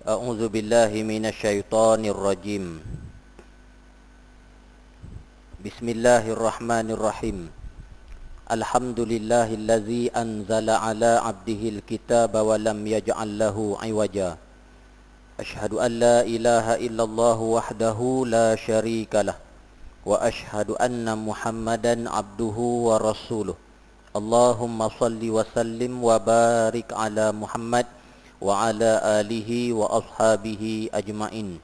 A'udzu billahi minasyaitonir rajim. Bismillahirrahmanirrahim. Alhamdulillahillazi anzala ala 'abdihil kitaba wa lam yaj'al lahu 'iwaja. Asyhadu an la ilaha illallah wahdahu la syarikalah wa asyhadu anna Muhammadan 'abduhu wa rasuluh. Allahumma salli wa sallim wa barik ala Muhammad wa ala alihi wa ashabihi ajma'in.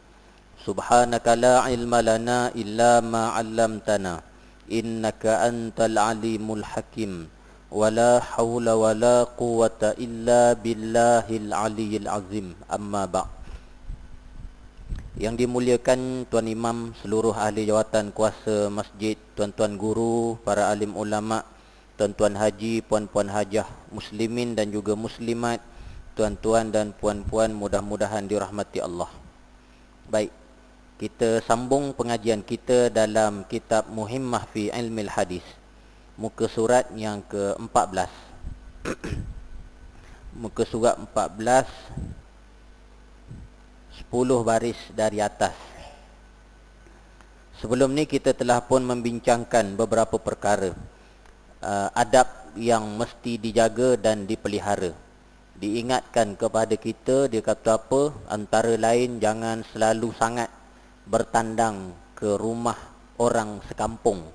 Subhanaka la ilma lana illa ma 'allamtana innaka antal alimul hakim. Wa la hawla wa la quwwata illa billahil aliyyil azim. Amma ba'. Yang dimuliakan Tuan Imam, seluruh ahli jawatan kuasa masjid, tuan-tuan guru, para alim ulama, tuan-tuan haji, puan-puan hajah, muslimin dan juga muslimat, tuan-tuan dan puan-puan, mudah-mudahan dirahmati Allah. Baik, kita sambung pengajian kita dalam kitab Muhimmah fi Ilmil Hadis, muka surat yang ke-14. Muka surat 14, 10 baris dari atas. Sebelum ni kita telah pun membincangkan beberapa perkara adab yang mesti dijaga dan dipelihara. Diingatkan kepada kita, dia kata apa? Antara lain, jangan selalu sangat bertandang ke rumah orang sekampung.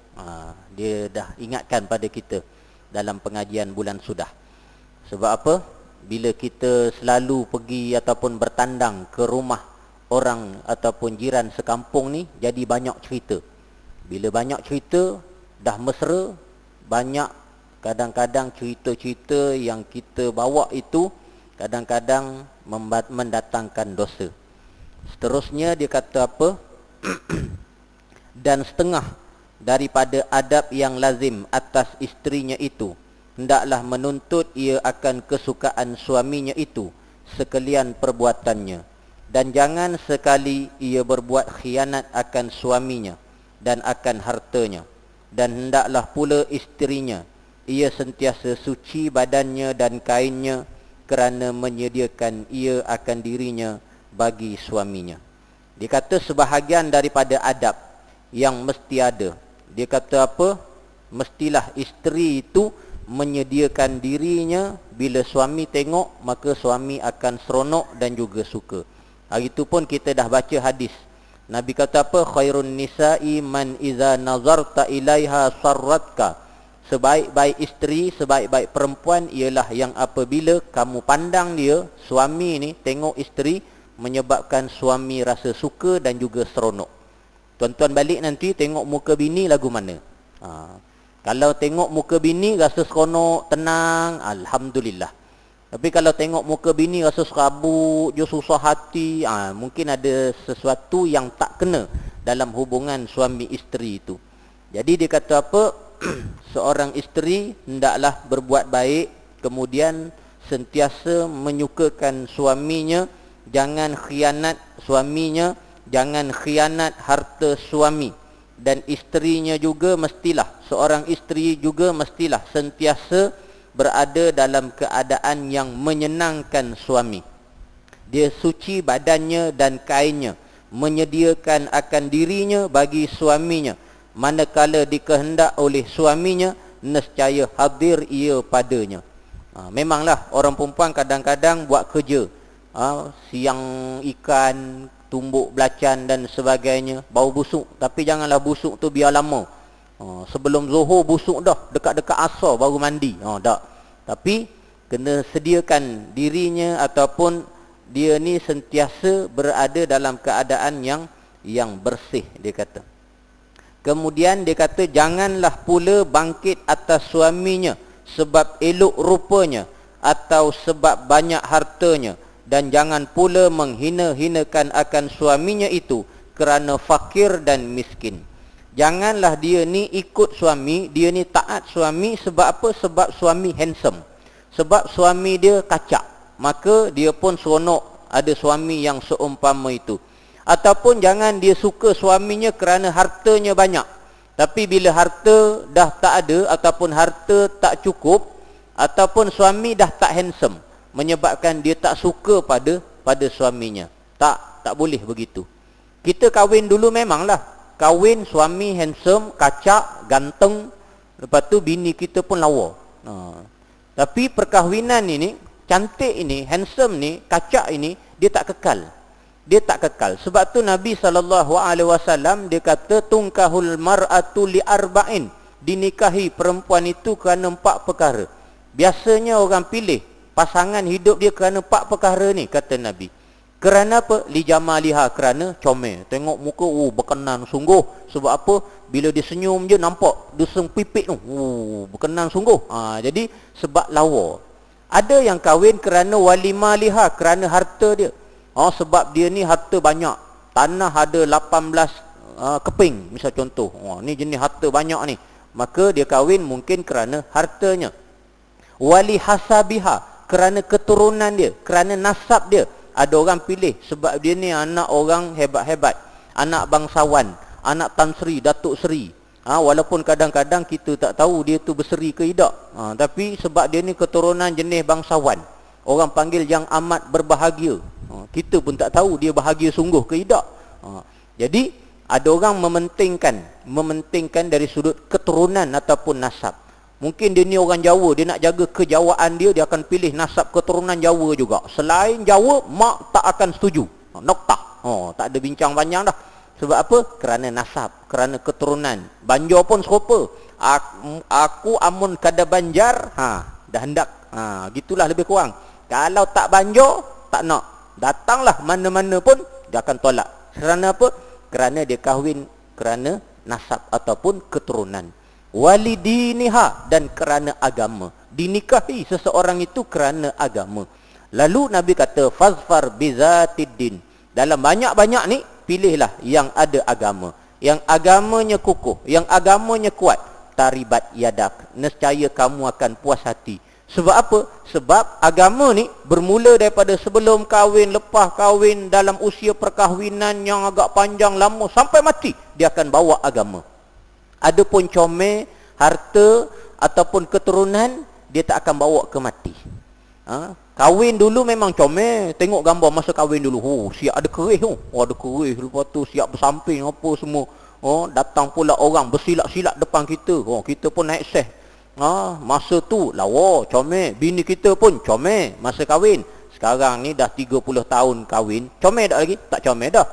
Dia dah ingatkan pada kita dalam pengajian bulan sudah. Sebab apa? Bila kita selalu pergi ataupun bertandang ke rumah orang ataupun jiran sekampung ni, jadi banyak cerita. Bila banyak cerita, dah mesra, banyak kadang-kadang cerita-cerita yang kita bawa itu kadang-kadang mendatangkan dosa. Seterusnya dia kata apa? Dan setengah daripada adab yang lazim atas isterinya itu, hendaklah menuntut ia akan kesukaan suaminya itu sekalian perbuatannya, dan jangan sekali ia berbuat khianat akan suaminya dan akan hartanya. Dan hendaklah pula isterinya ia sentiasa suci badannya dan kainnya, kerana menyediakan ia akan dirinya bagi suaminya. Dia kata sebahagian daripada adab yang mesti ada. Dia kata apa? Mestilah isteri itu menyediakan dirinya. Bila suami tengok, maka suami akan seronok dan juga suka. Hari itu pun kita dah baca hadis. Nabi kata apa? Khairun nisa'i man iza nazarta ilaiha sarratka. Sebaik-baik isteri, sebaik-baik perempuan ialah yang apabila kamu pandang dia, suami ni tengok isteri, menyebabkan suami rasa suka dan juga seronok. Tuan-tuan balik nanti tengok muka bini lagu mana? Kalau tengok muka bini rasa seronok, tenang, alhamdulillah. Tapi kalau tengok muka bini rasa serabut, dia susah hati, mungkin ada sesuatu yang tak kena dalam hubungan suami isteri itu. Jadi dia kata apa? Seorang isteri hendaklah berbuat baik, kemudian sentiasa menyukakan suaminya, jangan khianat suaminya, jangan khianat harta suami. Dan isterinya juga mestilah, seorang isteri juga mestilah sentiasa berada dalam keadaan yang menyenangkan suami. Dia suci badannya dan kainnya, menyediakan akan dirinya bagi suaminya, manakala dikehendak oleh suaminya, nescaya hadir ia padanya. Memanglah orang perempuan kadang-kadang buat kerja, siang ikan, tumbuk belacan dan sebagainya, bau busuk. Tapi janganlah busuk tu biar lama. Sebelum zuhur busuk dah, dekat-dekat asar baru mandi. Tak. Tapi kena sediakan dirinya ataupun dia ni sentiasa berada dalam keadaan yang bersih, dia kata. Kemudian dia kata janganlah pula bangkit atas suaminya sebab elok rupanya atau sebab banyak hartanya, dan jangan pula menghina-hinakan akan suaminya itu kerana fakir dan miskin. Janganlah dia ni ikut suami, dia ni taat suami sebab apa? Sebab suami handsome, sebab suami dia kacak, maka dia pun seronok ada suami yang seumpama itu. Ataupun jangan dia suka suaminya kerana hartanya banyak, tapi bila harta dah tak ada ataupun harta tak cukup, ataupun suami dah tak handsome, menyebabkan dia tak suka pada suaminya. Tak boleh begitu. Kita kahwin dulu memanglah. Kahwin, suami handsome, kacak, ganteng. Lepas tu bini kita pun lawa. Tapi perkahwinan ini, cantik ini, handsome ni, kacak ini, dia tak kekal. Dia tak kekal. Sebab tu Nabi SAW dia kata tungkahul mar'atu li arba'in. Dinikahi perempuan itu kerana 4 perkara. Biasanya orang pilih pasangan hidup dia kerana 4 perkara ni, kata Nabi. Kerana apa? Li jamaliha, kerana comel. Tengok muka, berkenan sungguh. Sebab apa? Bila dia senyum je nampak dusung pipit tu. Berkenan sungguh. Jadi sebab lawa. Ada yang kahwin kerana walimaliha, kerana harta dia. Sebab dia ni harta banyak. Tanah ada 18 keping, misal contoh. Ni jenis harta banyak ni. Maka dia kahwin mungkin kerana hartanya. Wali hasabiha, kerana keturunan dia, kerana nasab dia. Ada orang pilih sebab dia ni anak orang hebat-hebat, anak bangsawan, anak Tan Sri, Datuk Sri. Walaupun kadang-kadang kita tak tahu dia tu berseri ke tidak. Tapi sebab dia ni keturunan jenis bangsawan, orang panggil yang amat berbahagia. Kita pun tak tahu dia bahagia sungguh ke tidak. Jadi ada orang mementingkan dari sudut keturunan ataupun nasab. Mungkin dia ni orang Jawa, dia nak jaga kejawaan dia akan pilih nasab keturunan Jawa juga. Selain Jawa, mak tak akan setuju. Noktah. Tak ada bincang panjang dah. Sebab apa? Kerana nasab, kerana keturunan. Banjar pun serupa. Aku amun kada Banjar, dah hendak. Gitulah lebih kurang. Kalau tak Banjar, tak nak. Datanglah mana-mana pun, dia akan tolak. Kerana apa? Kerana dia kahwin kerana nasab ataupun keturunan. Walidiniha, dan kerana agama. Dinikahi seseorang itu kerana agama. Lalu Nabi kata fazfar bizatiddin. Dalam banyak-banyak ni, pilihlah yang ada agama, yang agamanya kukuh, yang agamanya kuat. Taribat yadak, nescaya kamu akan puas hati. Sebab apa? Sebab agama ni bermula daripada sebelum kahwin, lepas kahwin, dalam usia perkahwinan yang agak panjang lama sampai mati, dia akan bawa agama. Adapun comel, harta ataupun keturunan, dia tak akan bawa ke mati. Kahwin dulu memang comel. Tengok gambar masa kahwin dulu. Siap ada kerih tu. Ada kerih. Lepas tu siap bersamping apa semua. Datang pula orang bersilat-silat depan kita. Kita pun naik seh. Masa tu lawa, comel. Bini kita pun comel masa kahwin. Sekarang ni dah 30 tahun kahwin. Comel tak lagi? Tak comel dah.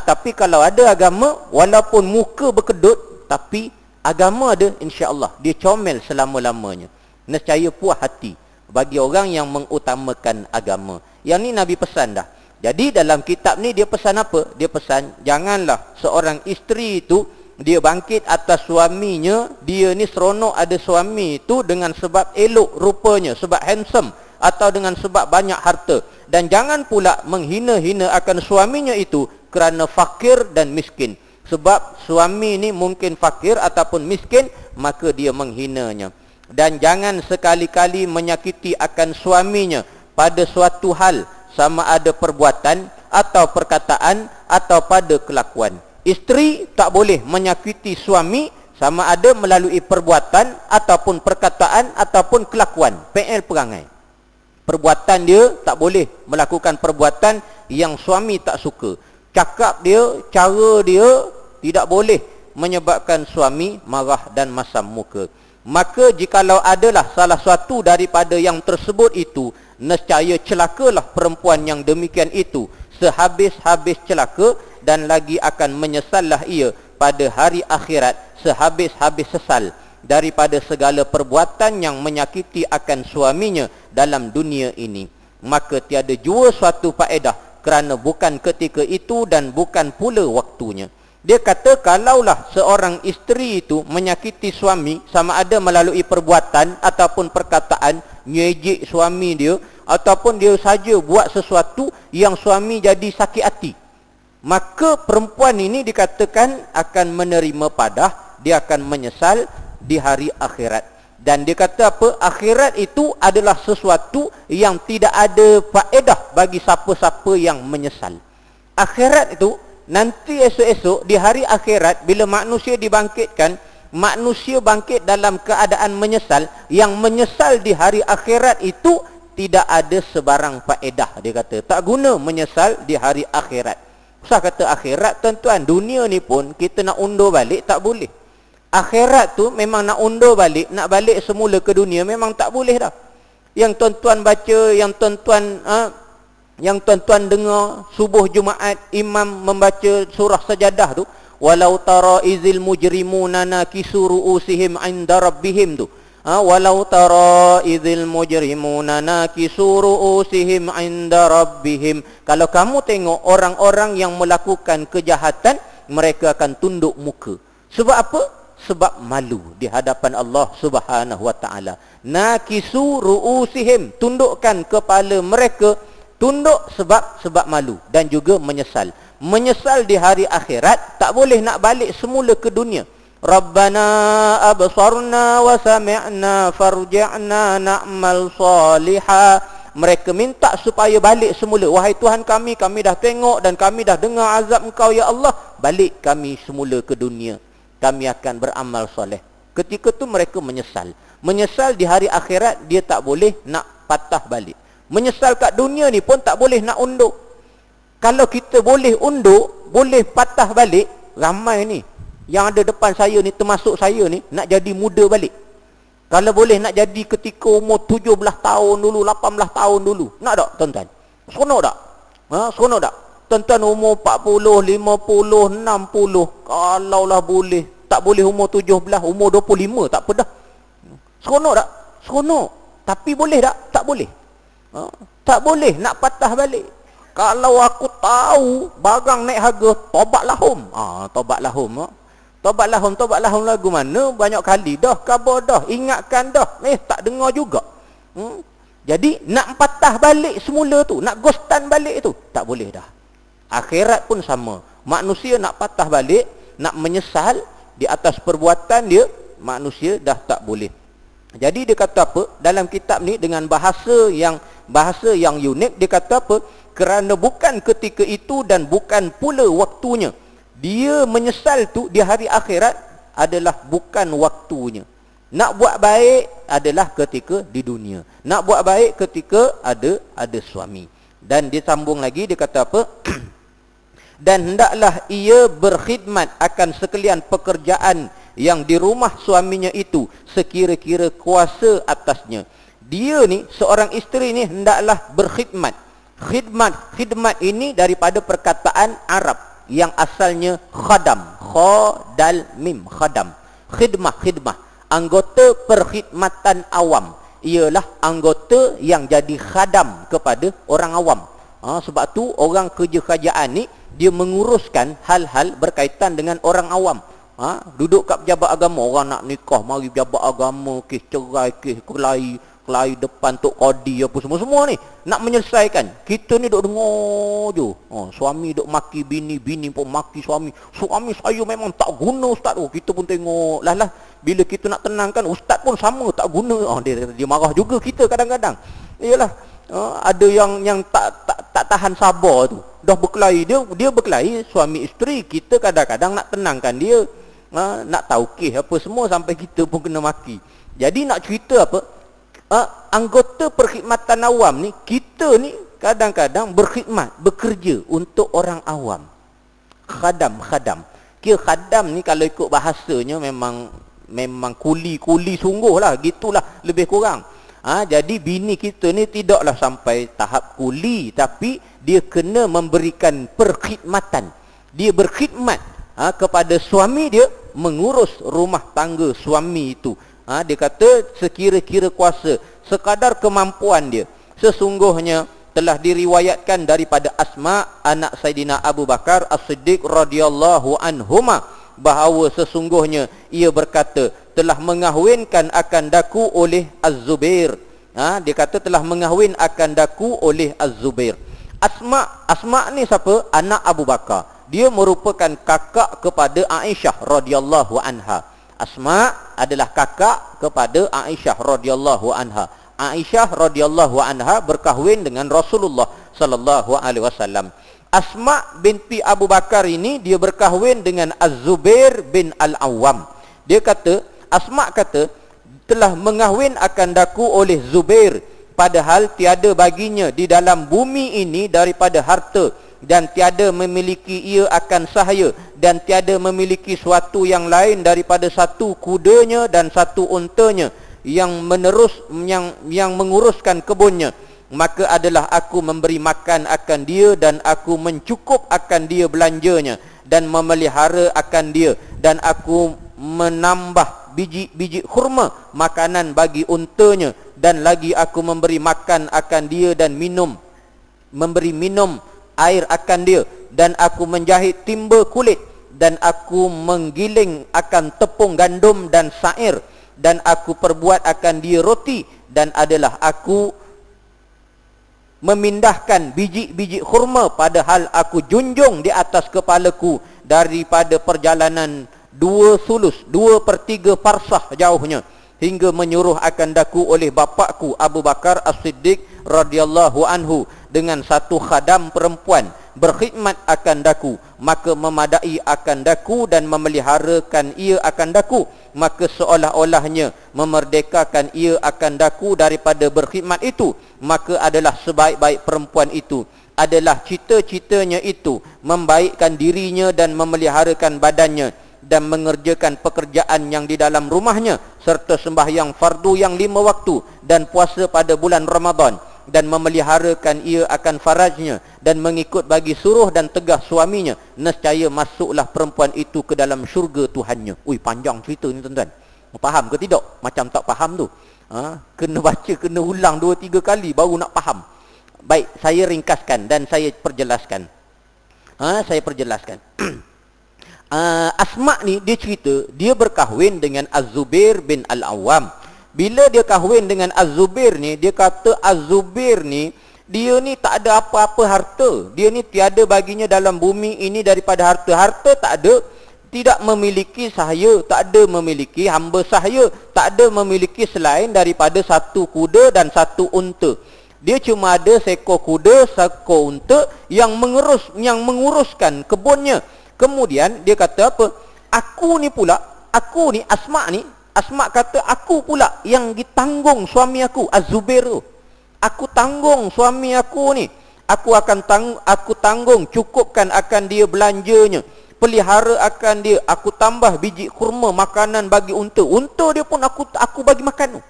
Tapi kalau ada agama, walaupun muka berkedut, tapi agama ada, insya-Allah dia comel selama-lamanya. Nescaya puas hati bagi orang yang mengutamakan agama. Yang ni Nabi pesan dah. Jadi dalam kitab ni dia pesan apa? Dia pesan janganlah seorang isteri itu dia bangkit atas suaminya, dia ni seronok ada suami itu dengan sebab elok rupanya, sebab handsome, atau dengan sebab banyak harta. Dan jangan pula menghina-hina akan suaminya itu kerana fakir dan miskin. Sebab suami ni mungkin fakir ataupun miskin, maka dia menghinanya. Dan jangan sekali-kali menyakiti akan suaminya pada suatu hal, sama ada perbuatan atau perkataan atau pada kelakuan. Isteri tak boleh menyakiti suami sama ada melalui perbuatan ataupun perkataan ataupun kelakuan. PL perangai. Perbuatan dia tak boleh melakukan perbuatan yang suami tak suka. Cakap dia, cara dia tidak boleh menyebabkan suami marah dan masam muka. Maka jikalau adalah salah suatu daripada yang tersebut itu, nescaya celakalah perempuan yang demikian itu sehabis-habis celaka, dan lagi akan menyesallah ia pada hari akhirat sehabis-habis sesal daripada segala perbuatan yang menyakiti akan suaminya dalam dunia ini. Maka tiada jua suatu faedah, kerana bukan ketika itu dan bukan pula waktunya. Dia kata kalaulah seorang isteri itu menyakiti suami, sama ada melalui perbuatan ataupun perkataan, nyejik suami dia, ataupun dia saja buat sesuatu yang suami jadi sakit hati, maka perempuan ini dikatakan akan menerima padah, dia akan menyesal di hari akhirat. Dan dia kata apa? Akhirat itu adalah sesuatu yang tidak ada faedah bagi siapa-siapa yang menyesal. Akhirat itu nanti esok-esok di hari akhirat, bila manusia dibangkitkan, manusia bangkit dalam keadaan menyesal. Yang menyesal di hari akhirat itu tidak ada sebarang faedah. Dia kata tak guna menyesal di hari akhirat. Usah kata akhirat, tuan-tuan, dunia ni pun kita nak undur balik tak boleh. Akhirat tu memang nak undur balik, nak balik semula ke dunia memang tak boleh dah. Yang tuan-tuan baca, yang tuan-tuan dengar subuh Jumaat imam membaca surah Sajadah tu, walau tara izil mujrimuna nakisu ru'usihim 'inda rabbihim tu. Walau tara izil mujrimuna nakisu ru'usihim 'inda rabbihim. Kalau kamu tengok orang-orang yang melakukan kejahatan, mereka akan tunduk muka. Sebab apa? Sebab malu di hadapan Allah Subhanahu wa taala. Nakisu ru'usihim, tundukkan kepala mereka, tunduk sebab malu dan juga menyesal. Menyesal di hari akhirat, tak boleh nak balik semula ke dunia. Rabbana absarna wa sami'na farji'na na'mal salihah. Mereka minta supaya balik semula. Wahai Tuhan kami dah tengok dan kami dah dengar azab Engkau ya Allah, balik kami semula ke dunia. Kami akan beramal soleh. Ketika tu mereka menyesal. Menyesal di hari akhirat, dia tak boleh nak patah balik. Menyesal kat dunia ni pun tak boleh nak undur. Kalau kita boleh undur, boleh patah balik, ramai ni yang ada depan saya ni, termasuk saya ni, nak jadi muda balik. Kalau boleh nak jadi ketika umur 17 tahun dulu, 18 tahun dulu. Nak tak tuan-tuan? Seronok tak? Seronok tak? Tuan-tuan umur 40, 50, 60, kalaulah boleh. Tak boleh umur 17, umur 25, tak apa dah. Seronok tak? Seronok. Tapi boleh tak? Tak boleh. Tak boleh nak patah balik. Kalau aku tahu barang naik harga, tobatlah hum. Tobatlah hum. Tobatlah hum lagu mana? Banyak kali dah, khabar dah, ingatkan dah. Tak dengar juga. Jadi nak patah balik semula tu, nak ghostan balik tu, tak boleh dah. Akhirat pun sama. Manusia nak patah balik, nak menyesal di atas perbuatan dia, manusia dah tak boleh. Jadi dia kata apa? Dalam kitab ni dengan bahasa yang unik, dia kata apa? Kerana bukan ketika itu dan bukan pula waktunya. Dia menyesal tu di hari akhirat adalah bukan waktunya. Nak buat baik adalah ketika di dunia. Nak buat baik ketika ada suami. Dan dia sambung lagi, dia kata apa? Dan hendaklah ia berkhidmat akan sekalian pekerjaan yang di rumah suaminya itu sekira-kira kuasa atasnya. Dia ni, seorang isteri ni hendaklah berkhidmat. Khidmat ini daripada perkataan Arab yang asalnya khadam. Khadal mim, khadam. Khidmah. Anggota perkhidmatan awam. Ialah anggota yang jadi khadam kepada orang awam. Sebab tu orang kerja kerajaan ni, dia menguruskan hal-hal berkaitan dengan orang awam. Duduk kat pejabat agama, orang nak nikah, mari pejabat agama, kes cerai, kes kelahi depan Tok Qadi apa semua ni nak menyelesaikan. Kita ni duk dengar je. Suami duk maki bini, bini pun maki suami. Suami saya memang tak guna ustaz. Kita pun tengok lah. Bila kita nak tenangkan, ustaz pun sama tak guna. Dia marah juga kita kadang-kadang. Iyalah. Ada yang tak tahan sabar tu. Dah berkelahi, dia berkelahi suami isteri, kita kadang-kadang nak tenangkan dia. Nak taukih apa semua sampai kita pun kena maki. Jadi nak cerita apa? Anggota perkhidmatan awam ni, kita ni kadang-kadang berkhidmat, bekerja untuk orang awam. Khadam. Kira khadam ni kalau ikut bahasanya memang kuli sungguh lah, gitulah lebih kurang. Jadi bini kita ni tidaklah sampai tahap kuli, tapi dia kena memberikan perkhidmatan. Dia berkhidmat kepada suami dia, mengurus rumah tangga suami itu. Dia kata sekira-kira kuasa, sekadar kemampuan dia. Sesungguhnya telah diriwayatkan daripada Asma anak Saidina Abu Bakar As-Siddiq radhiyallahu anhuma, bahawa sesungguhnya ia berkata telah mengahwinkan akan daku oleh Az-Zubair. Dia kata telah mengahwin akan daku oleh Az-Zubair. Asma ni siapa? Anak Abu Bakar. Dia merupakan kakak kepada Aisyah radhiyallahu anha. Asma adalah kakak kepada Aisyah radhiyallahu anha. Aisyah radhiyallahu anha berkahwin dengan Rasulullah sallallahu alaihi wasallam. Asma binti Abu Bakar ini dia berkahwin dengan Az-Zubair bin Al-Awwam. Dia kata, Asma kata telah mengahwin akan daku oleh Zubair padahal tiada baginya di dalam bumi ini daripada harta, dan tiada memiliki ia akan sahaya, dan tiada memiliki suatu yang lain daripada satu kudanya dan satu untanya yang menguruskan kebunnya, maka adalah aku memberi makan akan dia, dan aku mencukup akan dia belanjanya, dan memelihara akan dia, dan aku menambah biji-biji kurma makanan bagi untanya, dan lagi aku memberi makan akan dia dan memberi minum air akan dia, dan aku menjahit timba kulit, dan aku menggiling akan tepung gandum dan sair, dan aku perbuat akan dia roti, dan adalah aku memindahkan biji-biji kurma, padahal aku junjung di atas kepalaku daripada perjalanan 2/3 parsah jauhnya, hingga menyuruh akan daku oleh bapakku Abu Bakar As-Siddiq radhiyallahu anhu dengan satu khadam perempuan berkhidmat akan daku, maka memadai akan daku dan memeliharakan ia akan daku, maka seolah-olahnya memerdekakan ia akan daku daripada berkhidmat itu, maka adalah sebaik-baik perempuan itu adalah cita-citanya itu membaikkan dirinya dan memeliharakan badannya, dan mengerjakan pekerjaan yang di dalam rumahnya, serta sembahyang fardu yang 5 waktu dan puasa pada bulan Ramadan, dan memeliharakan ia akan farajnya, dan mengikut bagi suruh dan tegah suaminya, nescaya masuklah perempuan itu ke dalam syurga Tuhannya. Ui, panjang cerita ni tuan-tuan. Faham ke tidak? Macam tak faham tu. Kena baca, kena ulang 2-3 kali baru nak faham. Baik, saya ringkaskan dan saya perjelaskan. Asma ni dia cerita, dia berkahwin dengan Az-Zubair bin Al-Awwam. Bila dia kahwin dengan Az-Zubair ni, dia kata Az-Zubair ni, dia ni tak ada apa-apa harta. Dia ni tiada baginya dalam bumi ini daripada harta. Harta tak ada, tidak memiliki sahaya, tak ada memiliki hamba sahaya, tak ada memiliki selain daripada satu kuda dan satu unta. Dia cuma ada seekor kuda, seekor unta yang menguruskan kebunnya. Kemudian dia kata apa? Aku ni Asma kata aku pula yang ditanggung suami aku Az-Zubair tu. Aku tanggung suami aku ni. Aku tanggung, cukupkan akan dia belanjanya, pelihara akan dia, aku tambah biji kurma makanan bagi unta. Unta dia pun aku bagi makan tu.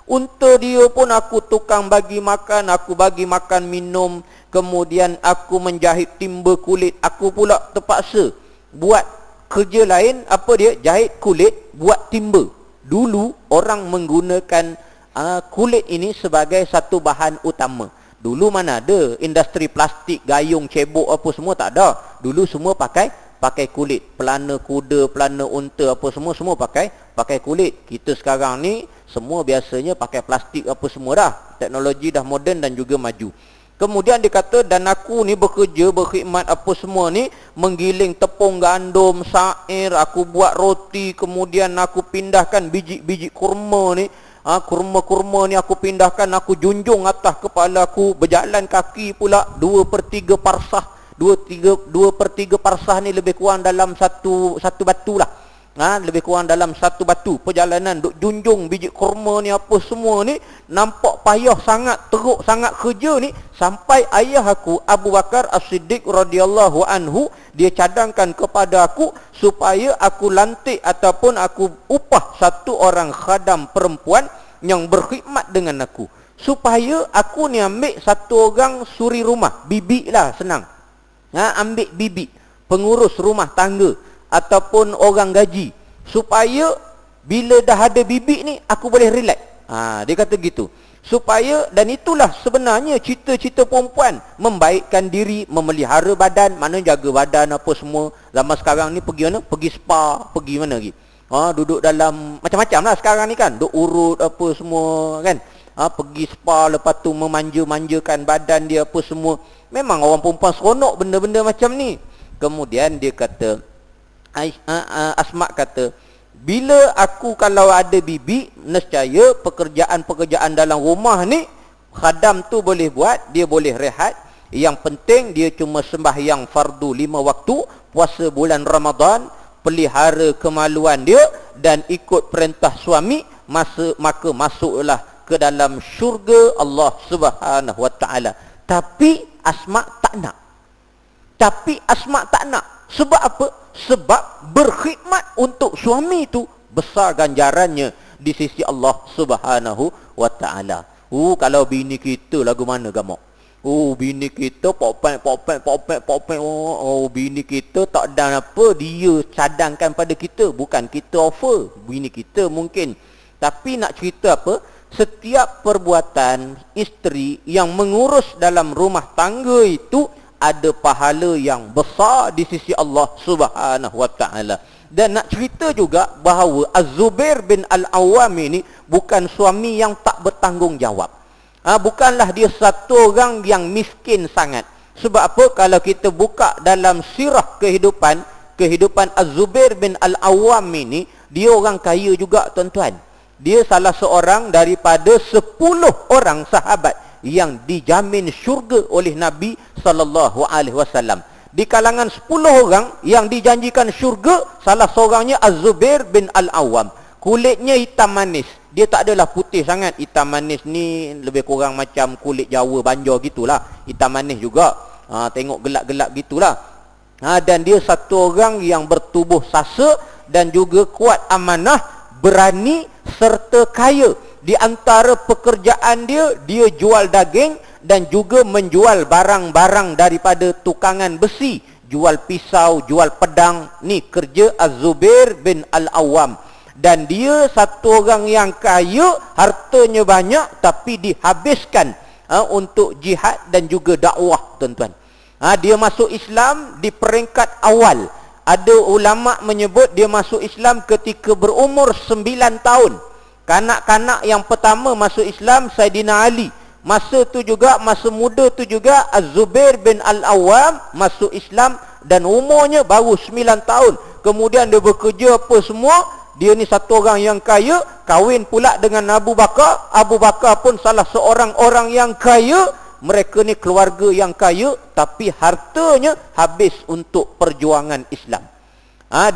Unta dia pun aku tukang bagi makan, aku bagi makan minum, kemudian aku menjahit timba kulit. Aku pula terpaksa buat kerja lain, apa dia? Jahit kulit, buat timba. Dulu orang menggunakan kulit ini sebagai satu bahan utama. Dulu mana ada industri plastik, gayung, cebok apa semua, tak ada. Dulu semua pakai kulit. Pelana kuda, pelana unta apa semua pakai kulit. Kita sekarang ni semua biasanya pakai plastik apa semua dah. Teknologi dah moden dan juga maju. Kemudian dia kata, dan aku ni bekerja, berkhidmat apa semua ni, menggiling tepung gandum, sair, aku buat roti, kemudian aku pindahkan biji-biji kurma ni, kurma-kurma ni aku pindahkan, aku junjung atas kepala aku, berjalan kaki pula 2/3 parsah. 2/3 parsah ni lebih kurang dalam satu batu lah. Lebih kurang dalam satu batu perjalanan, duk junjung biji kurma ni apa semua ni, nampak payah sangat, teruk sangat kerja ni, sampai ayah aku Abu Bakar As-Siddiq radhiyallahu anhu, dia cadangkan kepada aku supaya aku lantik ataupun aku upah satu orang khadam perempuan yang berkhidmat dengan aku, supaya aku ni ambil satu orang suri rumah, bibi lah, senang. Ambil bibi, pengurus rumah tangga ataupun orang gaji, supaya bila dah ada bibik ni aku boleh relax. Dia kata gitu. Supaya, dan itulah sebenarnya cita-cita perempuan, membaikkan diri, memelihara badan, mana jaga badan apa semua. Zaman sekarang ni pergi mana? Pergi spa, pergi mana lagi? Duduk dalam macam-macam lah sekarang ni kan, duk urut apa semua kan. Pergi spa, lepas tu memanja-manjakan badan dia apa semua. Memang orang perempuan seronok benda-benda macam ni. Kemudian dia kata, Asma kata, bila aku kalau ada bibi, nescaya pekerjaan-pekerjaan dalam rumah ni khadam tu boleh buat, dia boleh rehat. Yang penting dia cuma sembahyang fardu 5 waktu, puasa bulan Ramadan, pelihara kemaluan dia dan ikut perintah suami, maka masuklah ke dalam syurga Allah Subhanahu wa taala. Tapi Asma tak nak. Sebab apa? Sebab berkhidmat untuk suami itu besar ganjarannya di sisi Allah Subhanahu wa taala. Kalau bini kita lagu mana gamak? Bini kita popeng. Bini kita tak ada apa, dia cadangkan pada kita, bukan kita offer. Bini kita mungkin. Tapi nak cerita apa? Setiap perbuatan isteri yang mengurus dalam rumah tangga itu ada pahala yang besar di sisi Allah Subhanahu wa taala. Dan nak cerita juga bahawa Az-Zubair bin Al-Awwam ini bukan suami yang tak bertanggungjawab. Bukanlah dia satu orang yang miskin sangat. Sebab apa? Kalau kita buka dalam sirah kehidupan Az-Zubair bin Al-Awwam ini, dia orang kaya juga, tuan-tuan. Dia salah seorang daripada 10 orang sahabat yang dijamin syurga oleh Nabi sallallahu alaihi wasallam. Di kalangan 10 orang yang dijanjikan syurga, salah seorangnya Az-Zubair bin Al-Awwam. Kulitnya hitam manis. Dia tak adalah putih sangat. Hitam manis ni lebih kurang macam kulit Jawa Banjar gitulah. Hitam manis juga. Tengok gelap-gelap gitulah. Dan dia satu orang yang bertubuh sasa dan juga kuat amanah, berani serta kaya. Di antara pekerjaan dia jual daging dan juga menjual barang-barang daripada tukangan besi. Jual pisau, jual pedang. Ni kerja Az-Zubair bin Al-Awwam. Dan dia satu orang yang kaya, hartanya banyak, tapi dihabiskan untuk jihad dan juga dakwah, tuan-tuan. Dia masuk Islam di peringkat awal. Ada ulama menyebut dia masuk Islam ketika berumur 9 tahun. Kanak-kanak yang pertama masuk Islam Saidina Ali. Masa muda tu juga Az-Zubair bin Al-Awwam masuk Islam dan umurnya baru 9 tahun. Kemudian dia bekerja apa semua. Dia ni satu orang yang kaya, kahwin pula dengan Abu Bakar. Abu Bakar pun salah seorang orang yang kaya. Mereka ni keluarga yang kaya, tapi hartanya habis untuk perjuangan Islam.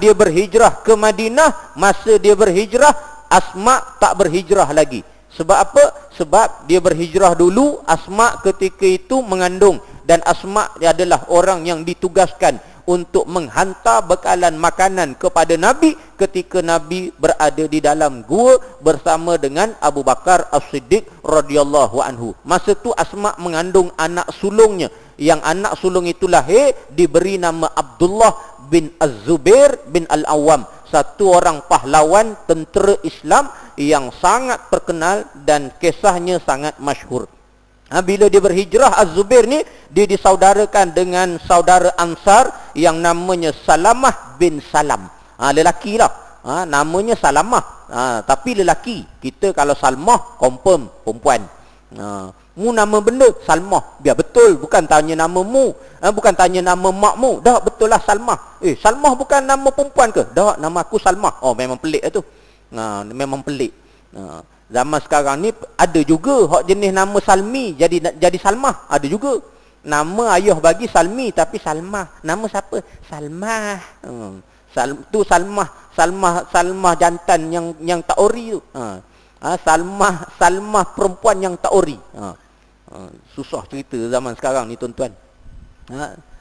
Dia berhijrah ke Madinah. Masa dia berhijrah, Asma tak berhijrah lagi. Sebab apa? Sebab dia berhijrah dulu, Asma ketika itu mengandung. Dan Asma adalah orang yang ditugaskan untuk menghantar bekalan makanan kepada Nabi ketika Nabi berada di dalam gua bersama dengan Abu Bakar As-Siddiq radhiyallahu anhu. Masa tu Asma mengandung anak sulungnya, yang anak sulung itu lahir diberi nama Abdullah bin Az-Zubair bin Al-Awwam, satu orang pahlawan tentera Islam yang sangat terkenal dan kisahnya sangat masyhur. Bila dia berhijrah, Az-Zubair ni dia disaudarakan dengan saudara Ansar yang namanya Salamah bin Salam. Lelaki lah. Namanya Salamah. Tapi lelaki. Kita kalau Salmah, confirm perempuan. Mu nama benda Salmah. Biar betul. Bukan tanya nama mu. Bukan tanya nama mak mu. Dah betul lah Salmah. Salmah bukan nama perempuan ke? Dah, nama aku Salmah. Memang pelik lah tu. Memang pelik. Zaman sekarang ni ada juga hak jenis nama Salmi jadi Salmah, ada juga. Nama ayah bagi Salmi tapi Salmah. Nama siapa? Salmah. Tu Salmah jantan yang tak ori tu. Salmah perempuan yang tak ori. Susah cerita zaman sekarang ni, tuan-tuan.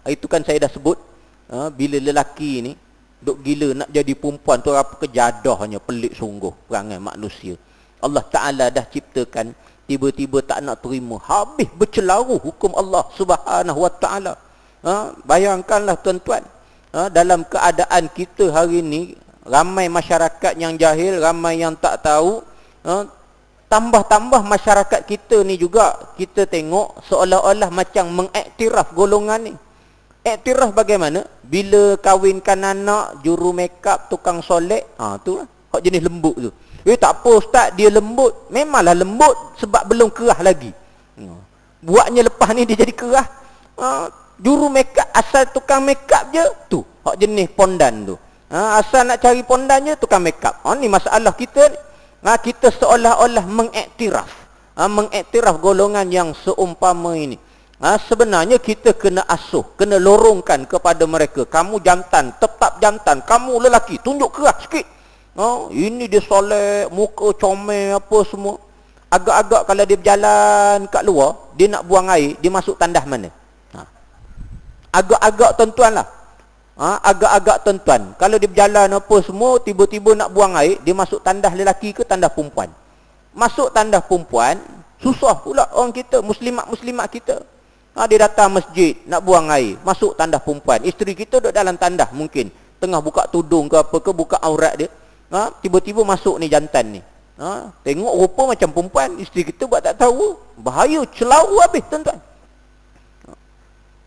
Itu kan saya dah sebut, bila lelaki ni duk gila nak jadi perempuan tu apa kejadahnya, pelik sungguh perangai manusia. Allah Ta'ala dah ciptakan, tiba-tiba tak nak terima, habis bercelaru hukum Allah Subhanahu Wa Ta'ala. Bayangkanlah, tuan-tuan, dalam keadaan kita hari ini, ramai masyarakat yang jahil, ramai yang tak tahu. Tambah-tambah masyarakat kita ni juga, kita tengok seolah-olah macam mengiktiraf golongan ni. Iktiraf bagaimana? Bila kahwinkan anak, juru makeup, tukang solek, tu lah, hak jenis lembut tu. Tak apa ustaz, dia lembut. Memanglah lembut sebab belum kerah lagi. Buatnya lepas ni dia jadi kerah. Juru makeup, asal tukang makeup je, tu hak jenis pondan tu. Asal nak cari pondan je, tukang makeup. Ni masalah kita ni. Kita seolah-olah mengiktiraf. Mengiktiraf golongan yang seumpama ini. Sebenarnya kita kena asuh, kena lorongkan kepada mereka. Kamu jantan, tetap jantan. Kamu lelaki, tunjuk kerah sikit. Ini dia solek, muka comel apa semua. Agak-agak kalau dia berjalan kat luar, dia nak buang air, dia masuk tandas mana? Agak-agak tuan-tuan lah. Agak-agak tuan-tuan. Kalau dia berjalan apa semua, tiba-tiba nak buang air, dia masuk tandas lelaki ke tandas perempuan? Masuk tandas perempuan, susah pula orang kita, muslimat-muslimat kita. Dia datang masjid, nak buang air, masuk tandas perempuan. Isteri kita duduk dalam tandas mungkin, tengah buka tudung ke apa ke, buka aurat dia. Tiba-tiba masuk ni jantan ni. Tengok rupa macam perempuan, isteri kita buat tak tahu. Bahaya, celau habis tuan-tuan.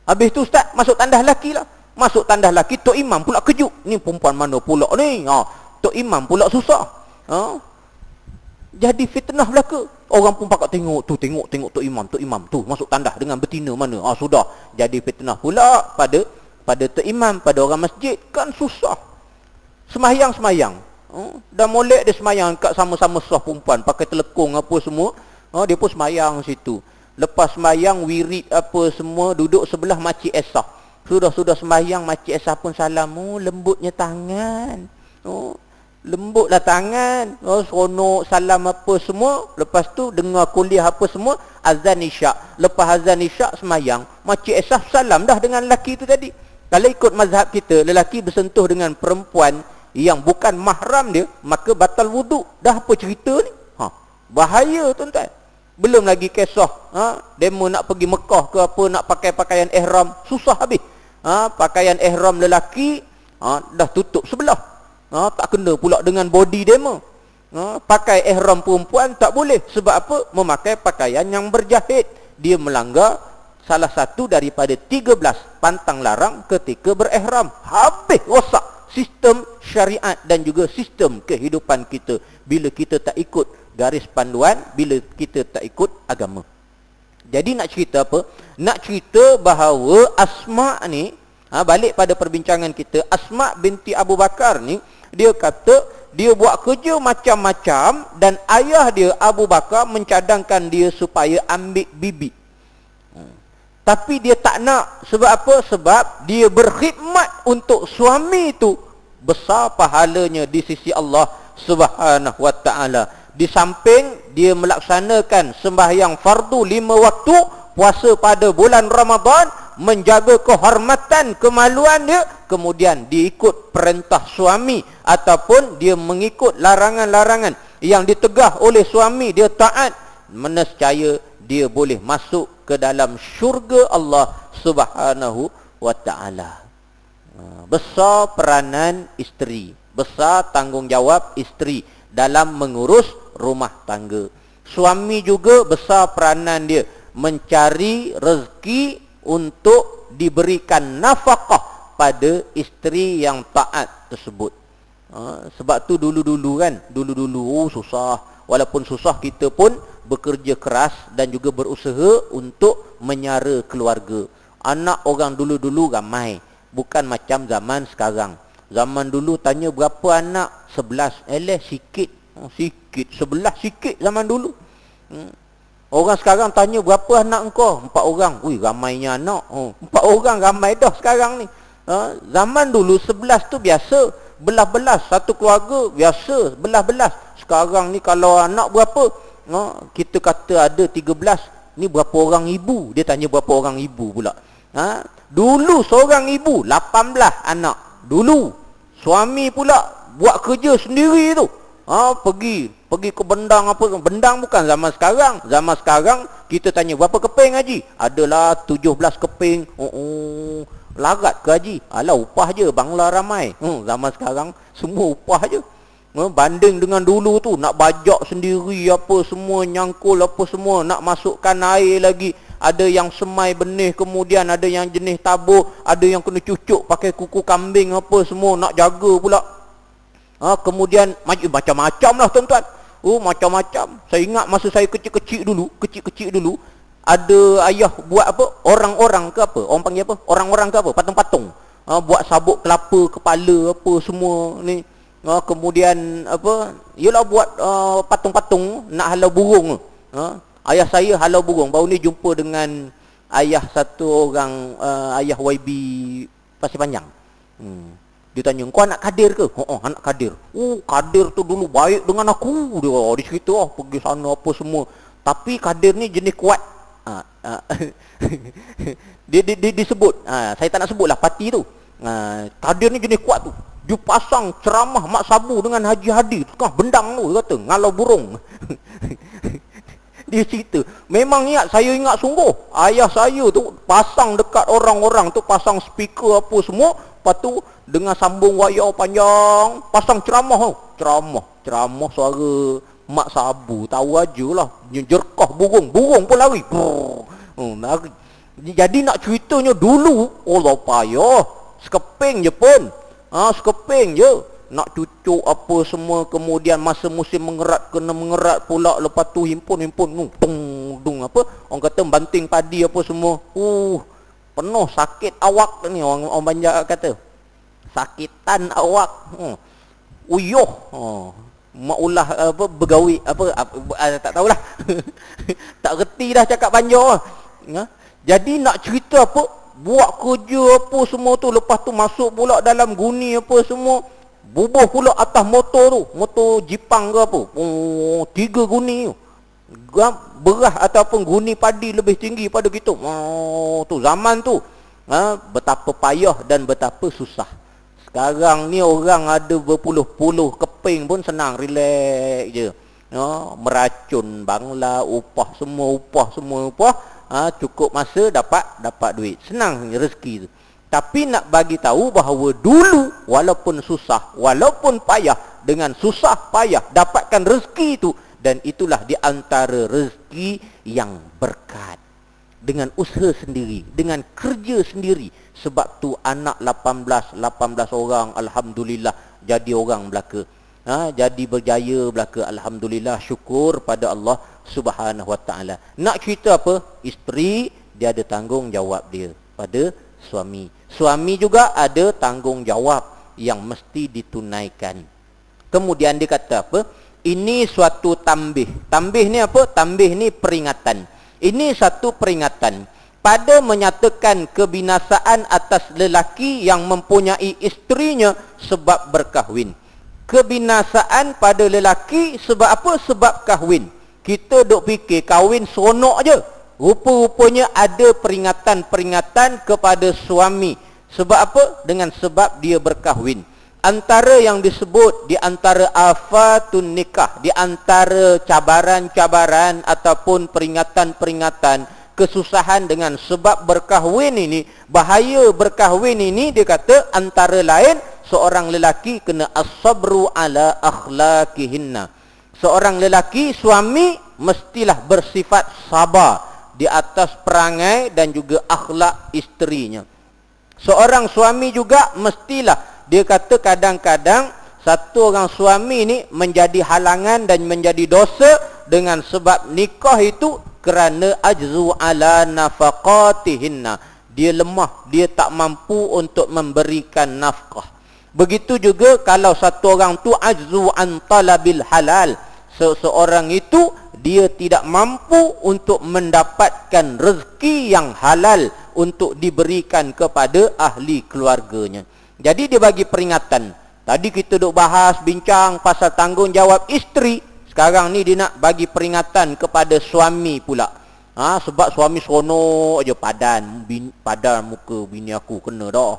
Habis tu ustaz, masuk tandas lelaki lah. Masuk tandas lelaki, Tok Imam pula kejut. Ni perempuan mana pula ni? Tok Imam pula susah. Jadi fitnah belaka. Orang pun pakat tengok tu, tengok Tok Imam tu masuk tandas dengan betina mana. Sudah. Jadi fitnah pula pada Tok Imam, pada orang masjid. Kan susah. Semayang. Dan molek dia semayang kat sama-sama sah perempuan, pakai telekung apa semua. Dia pun semayang situ. Lepas semayang, wirid apa semua, duduk sebelah makcik Esah. Sudah semayang, makcik Esah pun salam. Lembutnya tangan. Lembutlah tangan. Seronok salam apa semua. Lepas tu dengar kuliah apa semua, azan isyak. Lepas azan isyak semayang, makcik Esah salam dah dengan lelaki tu tadi. Kalau ikut mazhab kita, lelaki bersentuh dengan perempuan yang bukan mahram dia, maka batal wuduk. Dah apa cerita ni? Bahaya tuan-tuan. Belum lagi kisah demo nak pergi Mekah ke apa, nak pakai pakaian ihram, susah habis. Pakaian ihram lelaki dah tutup sebelah. Tak kena pula dengan body demo. Pakai ihram perempuan tak boleh. Sebab apa? Memakai pakaian yang berjahit. Dia melanggar salah satu daripada 13 pantang larang ketika berihram. Habis rosak sistem syariat dan juga sistem kehidupan kita bila kita tak ikut garis panduan, bila kita tak ikut agama. Jadi nak cerita apa? Nak cerita bahawa Asma ni, balik pada perbincangan kita, Asma binti Abu Bakar ni, dia kata dia buat kerja macam-macam dan ayah dia Abu Bakar mencadangkan dia supaya ambil bibik. Tapi dia tak nak. Sebab apa? Sebab dia berkhidmat untuk suami itu. Besar pahalanya di sisi Allah Subhanahu wa ta'ala. Di samping dia melaksanakan sembahyang fardu 5 waktu, puasa pada bulan Ramadan, menjaga kehormatan, kemaluan dia, kemudian dia ikut perintah suami ataupun dia mengikut larangan-larangan yang ditegah oleh suami, dia taat, menescaya dia boleh masuk ke dalam syurga Allah Subhanahu wa ta'ala. Besar peranan isteri, besar tanggungjawab isteri dalam mengurus rumah tangga. Suami juga besar peranan dia mencari rezeki untuk diberikan nafkah pada isteri yang taat tersebut. Sebab tu dulu-dulu kan, dulu susah. Walaupun susah, kita pun bekerja keras dan juga berusaha untuk menyara keluarga. Anak orang dulu-dulu ramai, bukan macam zaman sekarang. Zaman dulu tanya berapa anak? 11. Sikit. Sikit. 11 sikit zaman dulu. Orang sekarang tanya berapa anak engkau? 4 orang. Ui, ramainya anak. 4 orang ramai dah sekarang ni. Zaman dulu 11 tu biasa. Belas-belas. Satu keluarga biasa. Belas-belas. Sekarang ni kalau anak berapa? Kita kata ada 13. Ni berapa orang ibu? Dia tanya berapa orang ibu pula. Dulu seorang ibu 18 anak. Dulu suami pula buat kerja sendiri tu. Pergi ke bendang apa. Bendang bukan zaman sekarang. Zaman sekarang kita tanya berapa keping haji? Adalah 17 keping. Larat ke haji? Alah, upah je, bangla ramai. Zaman sekarang semua upah je. Banding dengan dulu tu, nak bajak sendiri apa semua, nyangkul apa semua, nak masukkan air lagi. Ada yang semai benih, kemudian ada yang jenis tabur, ada yang kena cucuk pakai kuku kambing apa semua, nak jaga pula. Kemudian macam-macam lah tuan-tuan. Macam-macam. Saya ingat masa saya kecil-kecil dulu, ada ayah buat apa? Orang-orang ke apa? Orang panggil apa? Orang-orang ke apa? Patung-patung. Buat sabuk kelapa, kepala apa semua ni. Kemudian apa? Yalah buat patung-patung nak halau burung. Ayah saya halau burung. Baru ni jumpa dengan ayah satu orang, ayah YB Pasir Panjang. Dia tanya, kau anak kadir ke? Oh, anak kadir. Oh, kadir tu dulu baik dengan aku. Dia cerita pergi sana apa semua. Tapi kadir ni jenis kuat. Dia disebut. Saya tak nak sebutlah parti tu. Kadir ni jenis kuat tu. Dia pasang ceramah Mak Sabu dengan Haji Hadi. Tengah bendang tu, dia kata, ngalau burung. Dia cerita, memang saya ingat sungguh. Ayah saya tu pasang dekat orang-orang tu, pasang speaker apa semua. Lepas tu dengan sambung wayar panjang, pasang ceramah tu. Ceramah suara Mak Sabu. Tahu ajalah, jerkah burung pun lari. Jadi nak ceritanya dulu, Allah payah. Sekeping je pun. Sekeping je. Nak cucuk apa semua, kemudian masa musim mengerat kena mengerat pula, lepas tu himpun dung apa orang kata banting padi apa semua. Penuh sakit awak ni, orang Banjar kata sakitan awak. Uyuh. Maulah apa bergawi apa tak tahulah. Tak reti dah cakap Banjar. Jadi nak cerita apa, buat kerja apa semua tu, lepas tu masuk pula dalam guni apa semua. Bubuh pula atas motor tu, motor Jipang ke apa. 3 guni tu. Berah ataupun guni padi lebih tinggi pada kita. Tu zaman tu. Betapa payah dan betapa susah. Sekarang ni orang ada berpuluh-puluh keping pun senang, relax je. Meracun bangla, upah semua. Cukup masa dapat duit. Senang rezeki tu. Tapi nak bagi tahu bahawa dulu walaupun susah, walaupun payah, dengan susah payah dapatkan rezeki itu, dan itulah di antara rezeki yang berkat. Dengan usaha sendiri, dengan kerja sendiri. Sebab tu anak 18 orang alhamdulillah jadi orang belaka. Jadi berjaya belaka, alhamdulillah, syukur pada Allah Subhanahu Wa Taala. Nak cerita apa? Isteri dia ada tanggungjawab dia pada suami. Suami juga ada tanggungjawab yang mesti ditunaikan. Kemudian dia kata apa? Ini suatu tambih. Tambih ni apa? Tambih ni peringatan. Ini satu peringatan pada menyatakan kebinasaan atas lelaki yang mempunyai isterinya sebab berkahwin. Kebinasaan pada lelaki sebab apa? Sebab kahwin. Kita duk fikir kahwin seronok je. Rupa-rupanya ada peringatan-peringatan kepada suami. Sebab apa? Dengan sebab dia berkahwin. Antara yang disebut di antara afatun nikah, di antara cabaran-cabaran ataupun peringatan-peringatan kesusahan dengan sebab berkahwin ini, bahaya berkahwin ini, dia kata antara lain seorang lelaki kena as-sabru ala akhlaqihinna. Seorang lelaki, suami, mestilah bersifat sabar di atas perangai dan juga akhlak isterinya. Seorang suami juga mestilah, dia kata kadang-kadang satu orang suami ni menjadi halangan dan menjadi dosa dengan sebab nikah itu kerana ajzu ala nafaqatihinna. Dia lemah, dia tak mampu untuk memberikan nafkah. Begitu juga kalau satu orang tu ajzu an talabil halal. Seseorang itu dia tidak mampu untuk mendapatkan rezeki yang halal untuk diberikan kepada ahli keluarganya. Jadi dia bagi peringatan. Tadi kita duk bahas, bincang pasal tanggungjawab isteri. Sekarang ni dia nak bagi peringatan kepada suami pula. Sebab suami seronok je, padan muka bini aku, kena dah.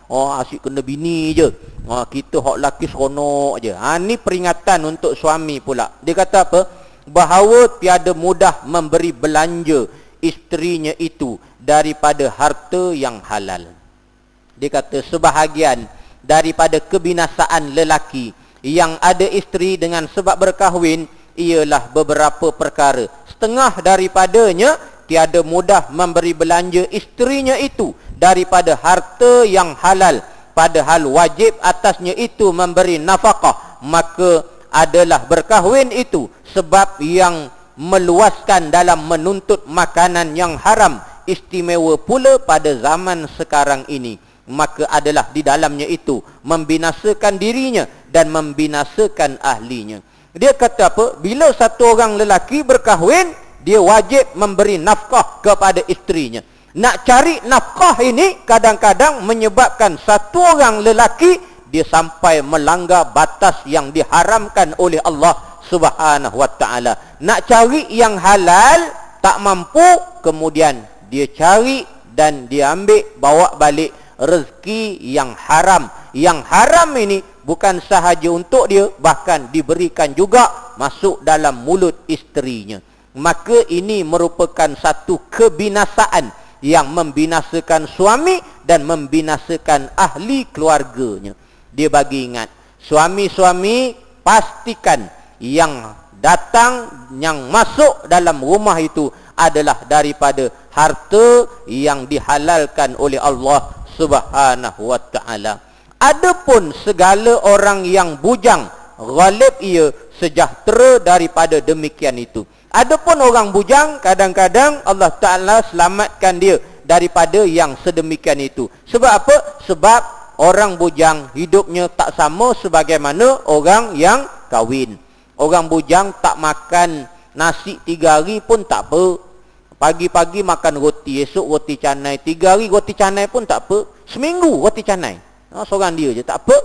Asyik kena bini je. Kita hak laki seronok je. Ni peringatan untuk suami pula. Dia kata apa? Bahawa tiada mudah memberi belanja isterinya itu daripada harta yang halal. Dia kata sebahagian daripada kebinasaan lelaki yang ada isteri dengan sebab berkahwin ialah beberapa perkara. Setengah daripadanya tiada mudah memberi belanja isterinya itu daripada harta yang halal, padahal wajib atasnya itu memberi nafkah. Maka adalah berkahwin itu sebab yang meluaskan dalam menuntut makanan yang haram, istimewa pula pada zaman sekarang ini. Maka adalah di dalamnya itu membinasakan dirinya dan membinasakan ahlinya. Dia kata apa? Bila satu orang lelaki berkahwin, dia wajib memberi nafkah kepada isterinya. Nak cari nafkah ini kadang-kadang menyebabkan satu orang lelaki dia sampai melanggar batas yang diharamkan oleh Allah Subhanahu wa taala. Nak cari yang halal tak mampu, kemudian dia cari dan dia ambil bawa balik rezeki yang haram. Yang haram ini bukan sahaja untuk dia, bahkan diberikan juga masuk dalam mulut isterinya. Maka ini merupakan satu kebinasaan yang membinasakan suami dan membinasakan ahli keluarganya. Dia bagi ingat, suami-suami pastikan yang datang, yang masuk dalam rumah itu adalah daripada harta yang dihalalkan oleh Allah Subhanahu wa taala. Adapun segala orang yang bujang, ghalib ia sejahtera daripada demikian itu. Adapun orang bujang, kadang-kadang Allah Ta'ala selamatkan dia daripada yang sedemikian itu. Sebab apa? Sebab orang bujang hidupnya tak sama sebagaimana orang yang kahwin. Orang bujang tak makan nasi 3 hari pun tak apa. Pagi-pagi makan roti, esok roti canai, 3 hari roti canai pun tak apa. Seminggu roti canai. Seorang dia je, tak apa.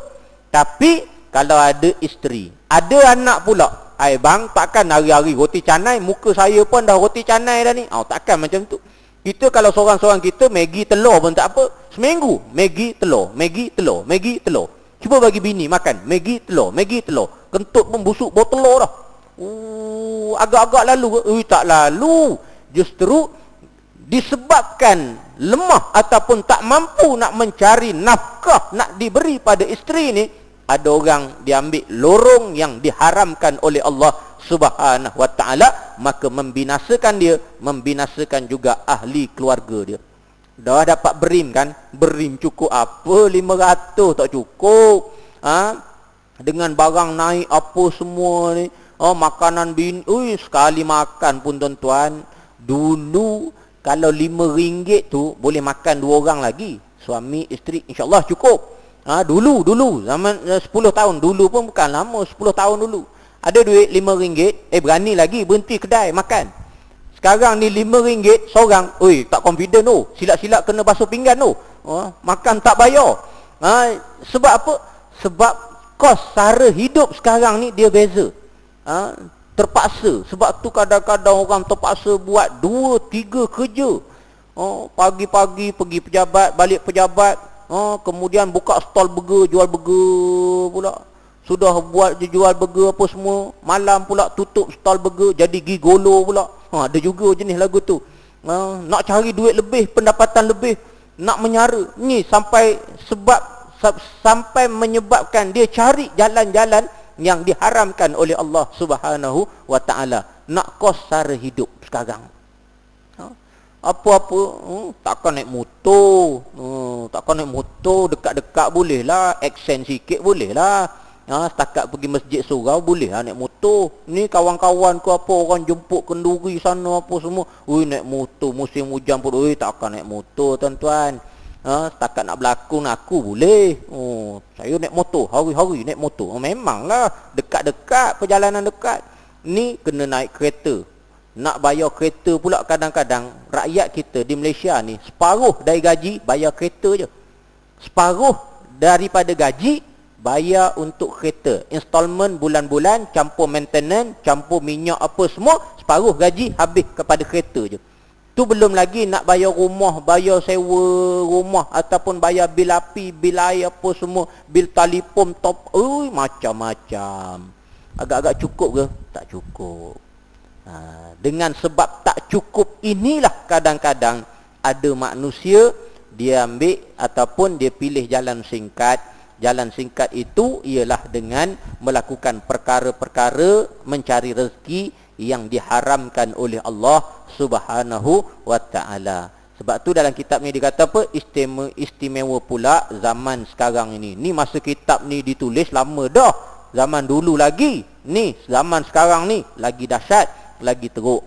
Tapi kalau ada isteri, ada anak pula, ai bang, takkan hari-hari roti canai, muka saya pun dah roti canai dah ni. Takkan macam tu. Kita kalau seorang-seorang kita Maggi telur pun tak apa. Seminggu Maggi telur, Maggi telur, Maggi telur. Cuba bagi bini makan Maggi telur, Maggi telur. Kentut pun busuk bau telur dah. Agak-agak lalu. Tak lalu. Justru disebabkan lemah ataupun tak mampu nak mencari nafkah nak diberi pada isteri ni, ada orang diambil lorong yang diharamkan oleh Allah Subhanahu wa taala, maka membinasakan dia, membinasakan juga ahli keluarga dia. Dah dapat berim kan? Berim cukup apa? 500 tak cukup. Dengan barang naik apa semua ni. Makanan sekali makan pun tuan-tuan. Dulu kalau RM5 tu boleh makan 2 orang lagi. Suami, isteri, insya-Allah cukup. Dulu zaman 10 tahun dulu pun bukan lama, 10 tahun dulu. Ada duit RM5, berani lagi berhenti kedai makan. Sekarang ni RM5 seorang, tak confident tu. Silap-silap kena basuh pinggan tu. Makan tak bayar. Sebab apa? Sebab kos sara hidup sekarang ni dia beza. Terpaksa. Sebab tu kadang-kadang orang terpaksa buat 2-3 kerja. Pagi-pagi pergi pejabat, balik pejabat, kemudian buka stall burger, jual burger pula. Sudah buat jual burger apa semua, malam pula tutup stall burger, jadi gigolo pula. Ada juga jenis lagu tu. Nak cari duit lebih, pendapatan lebih, nak menyara. Ni sampai menyebabkan dia cari jalan-jalan yang diharamkan oleh Allah Subhanahu wa taala. Nak kos sara hidup sekarang. Apa-apa, takkan naik motor. Takkan naik motor dekat-dekat boleh lah, accent sikit boleh lah. Setakat pergi masjid surau boleh lah naik motor. Ni kawan-kawan ke apa, orang jemput kenduri sana apa semua, naik motor musim hujan pun, takkan naik motor tuan-tuan. Setakat nak berlakon aku boleh. Saya naik motor, hari-hari naik motor. Memanglah dekat-dekat, perjalanan dekat. Ni kena naik kereta. Nak bayar kereta pula kadang-kadang rakyat kita di Malaysia ni separuh dari gaji bayar kereta je. Separuh daripada gaji bayar untuk kereta. Installment bulan-bulan, campur maintenance, campur minyak apa semua, separuh gaji habis kepada kereta je. Tu belum lagi nak bayar rumah, bayar sewa rumah ataupun bayar bil api, bil air apa semua, bil telefon top, macam-macam. Agak-agak cukup ke? Tak cukup. Dengan sebab tak cukup inilah kadang-kadang ada manusia dia ambil ataupun dia pilih jalan singkat. Jalan singkat itu ialah dengan melakukan perkara-perkara mencari rezeki yang diharamkan oleh Allah Subhanahu wa taala. Sebab tu dalam kitab ni dikata apa? Istimewa pula zaman sekarang ini. Ni masa kitab ni ditulis lama dah. Zaman dulu lagi. Ni zaman sekarang ni lagi dahsyat, lagi teruk.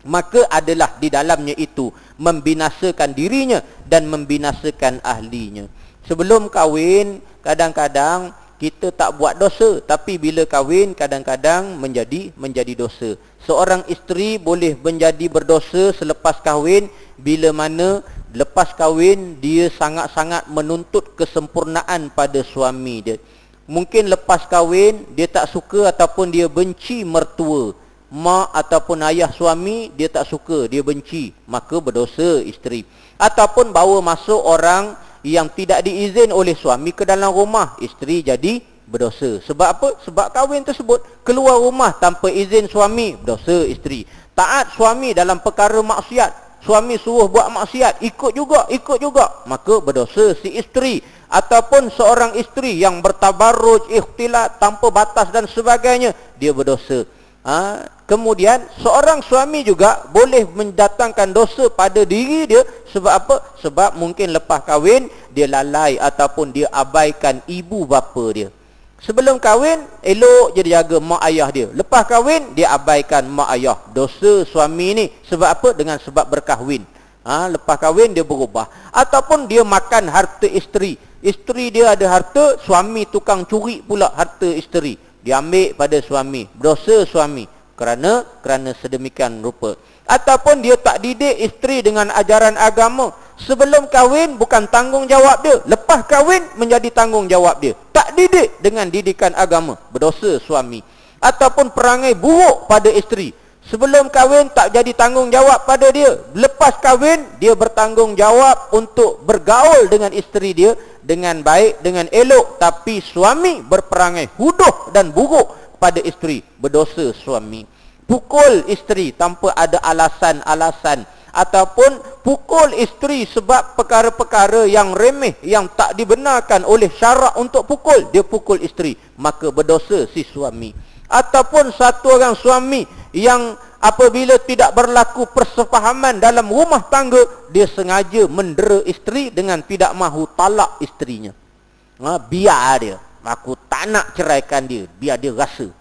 Maka adalah di dalamnya itu membinasakan dirinya dan membinasakan ahlinya. Sebelum kahwin, kadang-kadang kita tak buat dosa, tapi bila kahwin kadang-kadang menjadi dosa. Seorang isteri boleh menjadi berdosa selepas kahwin bila mana lepas kahwin dia sangat-sangat menuntut kesempurnaan pada suami dia. Mungkin lepas kahwin dia tak suka ataupun dia benci mertua, mak ataupun ayah suami dia tak suka, dia benci, maka berdosa isteri. Ataupun bawa masuk orang yang tidak diizin oleh suami ke dalam rumah, isteri jadi berdosa. Sebab apa? Sebab kahwin tersebut keluar rumah tanpa izin suami, berdosa isteri. Taat suami dalam perkara maksiat, suami suruh buat maksiat, ikut juga, maka berdosa si isteri. Ataupun seorang isteri yang bertabarruj, ikhtilat tanpa batas dan sebagainya, dia berdosa. Kemudian seorang suami juga boleh mendatangkan dosa pada diri dia. Sebab apa? Sebab mungkin lepas kahwin dia lalai ataupun dia abaikan ibu bapa dia. Sebelum kahwin elok je dia jaga mak ayah dia, lepas kahwin dia abaikan mak ayah. Dosa suami ni. Sebab apa? Dengan sebab berkahwin. Lepas kahwin dia berubah. Ataupun dia makan harta isteri, isteri dia ada harta, suami tukang curi pula harta isteri, dia ambil pada suami, berdosa suami kerana sedemikian rupa. Ataupun dia tak didik isteri dengan ajaran agama. Sebelum kahwin bukan tanggungjawab dia, lepas kahwin menjadi tanggungjawab dia. Tak didik dengan didikan agama, berdosa suami. Ataupun perangai buruk pada isteri, sebelum kahwin tak jadi tanggungjawab pada dia, lepas kahwin dia bertanggungjawab untuk bergaul dengan isteri dia dengan baik, dengan elok. Tapi suami berperangai huduh dan buruk pada isteri, berdosa suami. Pukul isteri tanpa ada alasan-alasan, ataupun pukul isteri sebab perkara-perkara yang remeh yang tak dibenarkan oleh syarak untuk pukul, dia pukul isteri, maka berdosa si suami. Ataupun satu orang suami yang apabila tidak berlaku persefahaman dalam rumah tangga, dia sengaja mendera isteri dengan tidak mahu talak isterinya. Biar dia, aku tak nak ceraikan dia, biar dia rasa.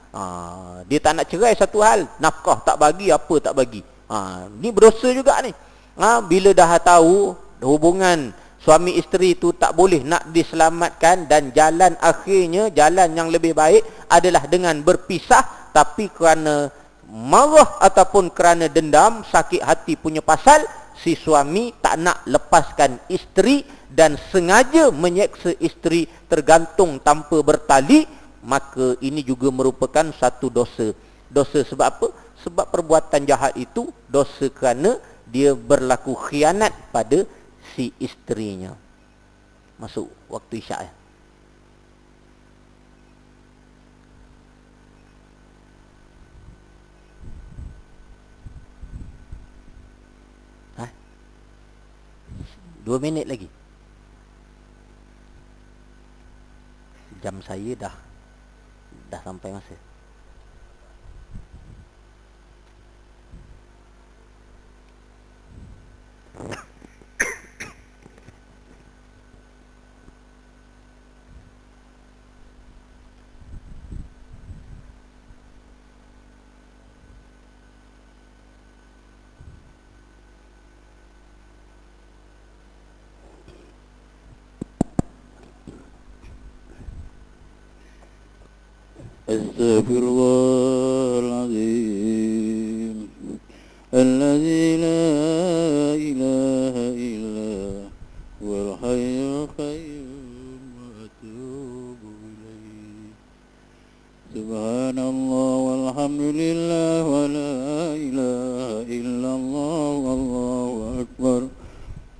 Dia tak nak cerai satu hal, nafkah tak bagi, apa tak bagi. Ni berdosa juga ni. Bila dah tahu hubungan suami isteri itu tak boleh nak diselamatkan, dan jalan akhirnya, jalan yang lebih baik adalah dengan berpisah. Tapi kerana marah ataupun kerana dendam, sakit hati punya pasal, si suami tak nak lepaskan isteri dan sengaja menyeksa isteri tergantung tanpa bertali, maka ini juga merupakan satu dosa. Dosa sebab apa? Sebab perbuatan jahat itu dosa kerana dia berlaku khianat pada si isterinya. Masuk waktu isyak ya. Hah? 2 minit lagi. Jam saya dah sampai masa. Astaghfirullahaladzim alladzi la ilaha illa huwal hayyul qayyum wa atubu ilaih. Subhanallah walhamdulillah wa la ilaha illallah wallahu akbar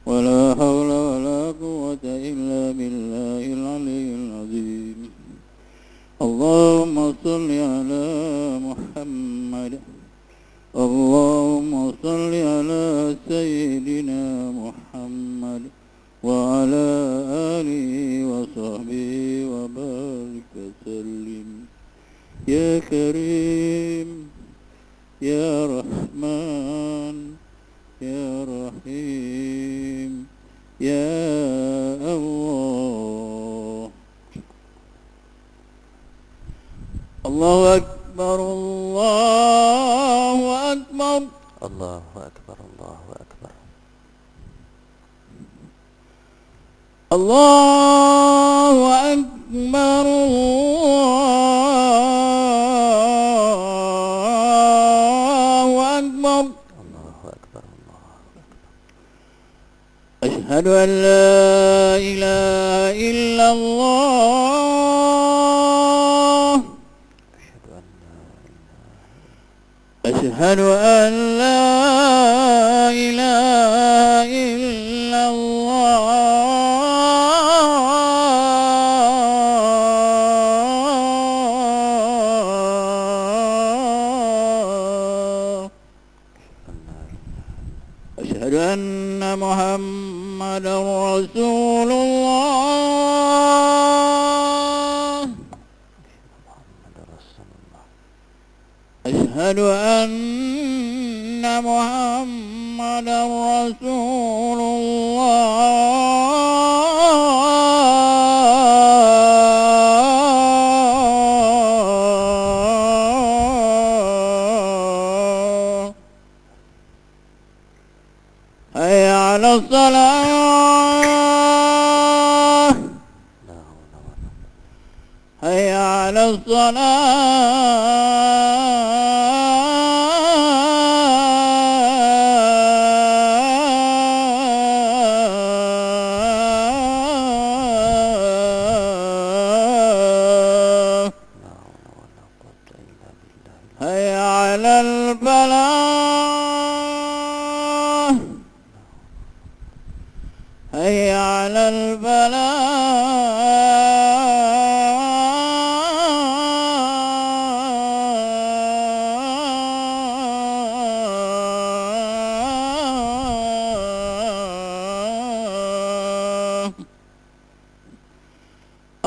wa la hawla wa la quwwata illa billahil aliyyil azim. Allahumma salli ala Muhammad, Allahumma salli ala Sayyidina Muhammad wa ala alihi wa sahbihi wa barik wa sallim. Ya Karim, Ya Rahman, Ya Rahim, Ya Allah. Allahu Akbar, Allahu Akbar, Allahu Akbar, Allahu Akbar, Allahu Akbar. أكبر الله أكبر الله أكبر الله أكبر. أشهد أن لا إله إلا الله أشهد أن لا إله أشهد أن لا إله إلا الله أشهد أن محمد رسول الله محمد رسول الله. أشهد أن محمد رسول الله حي على الصلاة لا حول ولا حي على الصلاة لا حول ولا قوة إلا بالله. حي على الفلاح حي على الفلاح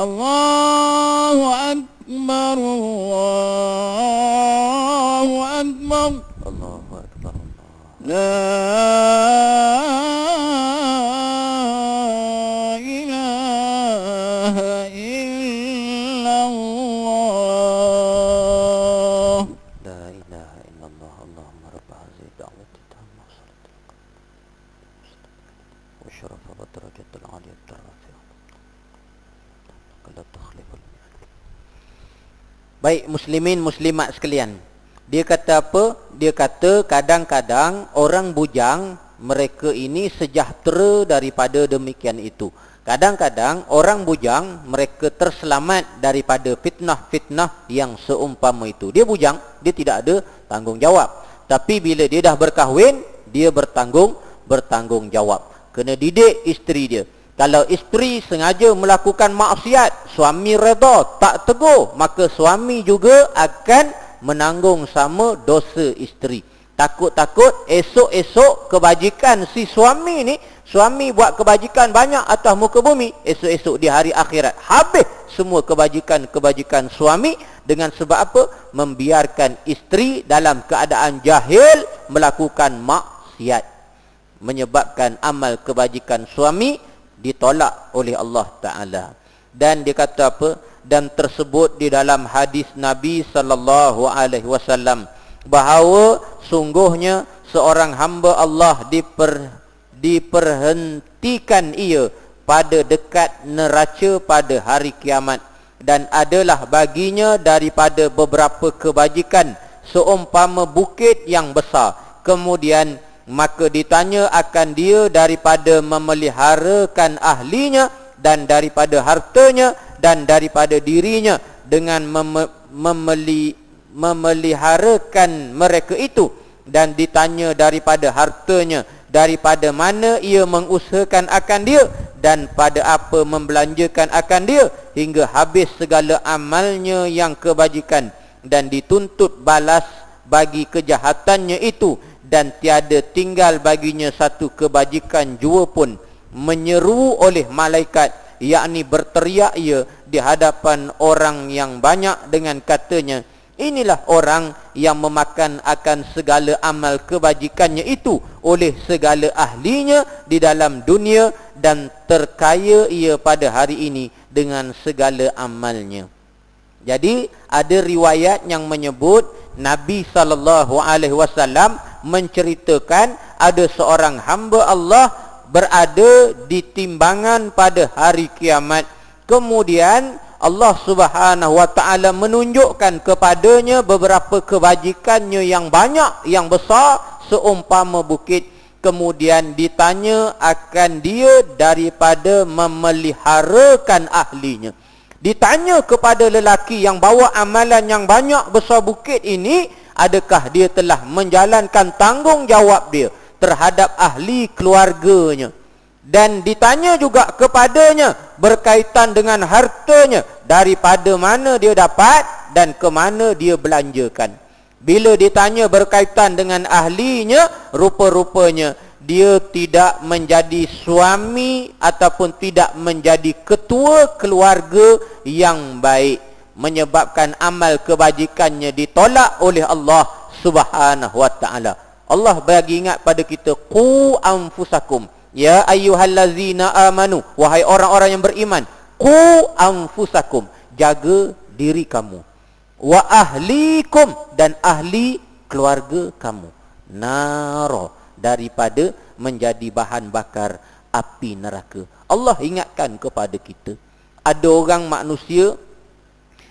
الله أكبر الله أكبر الله أكبر الله. لا إله إلا الله لا إله إلا الله. اللهم رب هذه الدعوة التامة والصلاة القائمة والشرف والدرجة العالية الرفيعة لا تخلف الميعاد. Baik muslimin muslimat sekalian, dia kata apa? Dia kata kadang-kadang orang bujang mereka ini sejahtera daripada demikian itu. Kadang-kadang orang bujang mereka terselamat daripada fitnah-fitnah yang seumpama itu. Dia bujang, dia tidak ada tanggungjawab. Tapi bila dia dah berkahwin, dia bertanggungjawab. Kena didik isteri dia. Kalau isteri sengaja melakukan maksiat, suami redha, tak tegur, maka suami juga akan menanggung sama dosa isteri. Takut-takut esok-esok kebajikan si suami ni, suami buat kebajikan banyak atas muka bumi, esok-esok di hari akhirat habis semua kebajikan-kebajikan suami dengan sebab apa? Membiarkan isteri dalam keadaan jahil melakukan maksiat, menyebabkan amal kebajikan suami ditolak oleh Allah Ta'ala. Dan dia kata apa? Dan tersebut di dalam hadis Nabi sallallahu alaihi wasallam bahawa sungguhnya seorang hamba Allah diperhentikan ia pada dekat neraca pada hari kiamat, dan adalah baginya daripada beberapa kebajikan seumpama bukit yang besar. Kemudian maka ditanya akan dia daripada memeliharakan ahlinya dan daripada hartanya dan daripada dirinya dengan memeliharakan mereka itu, dan ditanya daripada hartanya daripada mana ia mengusahakan akan dia dan pada apa membelanjakan akan dia hingga habis segala amalnya yang kebajikan, dan dituntut balas bagi kejahatannya itu, dan tiada tinggal baginya satu kebajikan jua pun. Menyeru oleh malaikat, yakni berteriak ia di hadapan orang yang banyak dengan katanya, inilah orang yang memakan akan segala amal kebajikannya itu oleh segala ahlinya di dalam dunia, dan terkaya ia pada hari ini dengan segala amalnya. Jadi ada riwayat yang menyebut Nabi SAW menceritakan ada seorang hamba Allah berada di timbangan pada hari kiamat. Kemudian Allah Subhanahu wa taala menunjukkan kepadanya beberapa kebajikannya yang banyak, yang besar seumpama bukit. Kemudian ditanya akan dia daripada memeliharakan ahlinya. Ditanya kepada lelaki yang bawa amalan yang banyak besar bukit ini, adakah dia telah menjalankan tanggungjawab dia terhadap ahli keluarganya. Dan ditanya juga kepadanya berkaitan dengan hartanya, daripada mana dia dapat dan ke mana dia belanjakan. Bila ditanya berkaitan dengan ahlinya, rupa-rupanya dia tidak menjadi suami ataupun tidak menjadi ketua keluarga yang baik, menyebabkan amal kebajikannya ditolak oleh Allah Subhanahu wa taala. Allah bagi ingat pada kita, qu anfusakum ya ayyuhallazina amanu, wahai orang-orang yang beriman, qu anfusakum, jaga diri kamu, wa ahlikum, dan ahli keluarga kamu, naro, daripada menjadi bahan bakar api neraka. Allah ingatkan kepada kita, ada orang manusia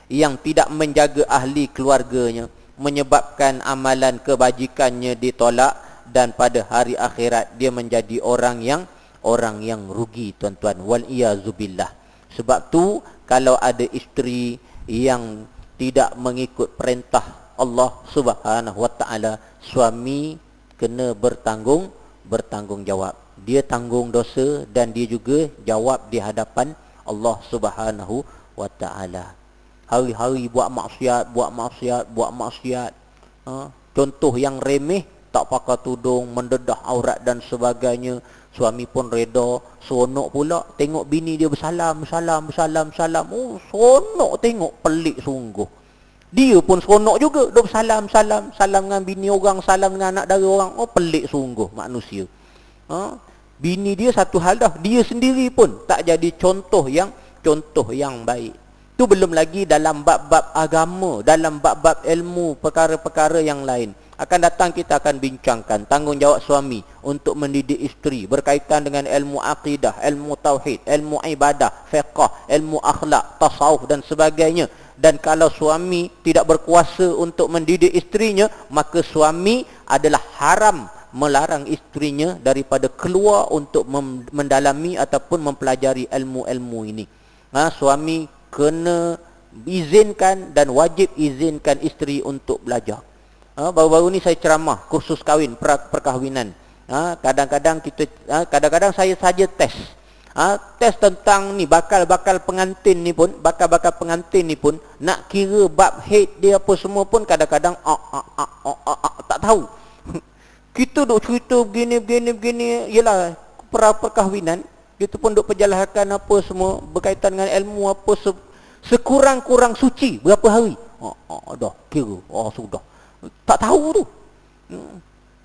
yang tidak menjaga ahli keluarganya, menyebabkan amalan kebajikannya ditolak, dan pada hari akhirat dia menjadi orang yang rugi, tuan-tuan, wal iyazubillah. Sebab tu kalau ada isteri yang tidak mengikut perintah Allah Subhanahu wa taala, suami kena bertanggungjawab. Dia tanggung dosa dan dia juga jawab di hadapan Allah Subhanahu wa taala. Hari-hari buat maksiat. Contoh yang remeh, tak pakai tudung, mendedah aurat dan sebagainya. Suami pun reda, seronok pula tengok bini dia bersalam. Oh, seronok tengok, pelik sungguh. Dia pun seronok juga, duk salam dengan bini orang, salam dengan anak dara orang. Oh, pelik sungguh manusia. Bini dia satu hal dah, dia sendiri pun tak jadi contoh yang baik. Tu belum lagi dalam bab-bab agama, dalam bab-bab ilmu, perkara-perkara yang lain. Akan datang kita akan bincangkan tanggungjawab suami untuk mendidik isteri berkaitan dengan ilmu akidah, ilmu tauhid, ilmu ibadah, fiqh, ilmu akhlak, tasawuf dan sebagainya. Dan kalau suami tidak berkuasa untuk mendidik isterinya, maka suami adalah haram melarang isterinya daripada keluar untuk mendalami ataupun mempelajari ilmu-ilmu ini. Suami kena izinkan dan wajib izinkan isteri untuk belajar. Baru-baru ni saya ceramah kursus kahwin, perkahwinan. Kadang-kadang saya saja tes. Tes tentang ni bakal-bakal pengantin ni pun, nak kira bab haid dia apa semua pun kadang-kadang tak tahu. Kita duk cerita begini, ialah perkahwinan, kita pun duk perjalankan apa semua berkaitan dengan ilmu apa, sekurang-kurang suci berapa hari? Dah kira, sudah. Tak tahu tu.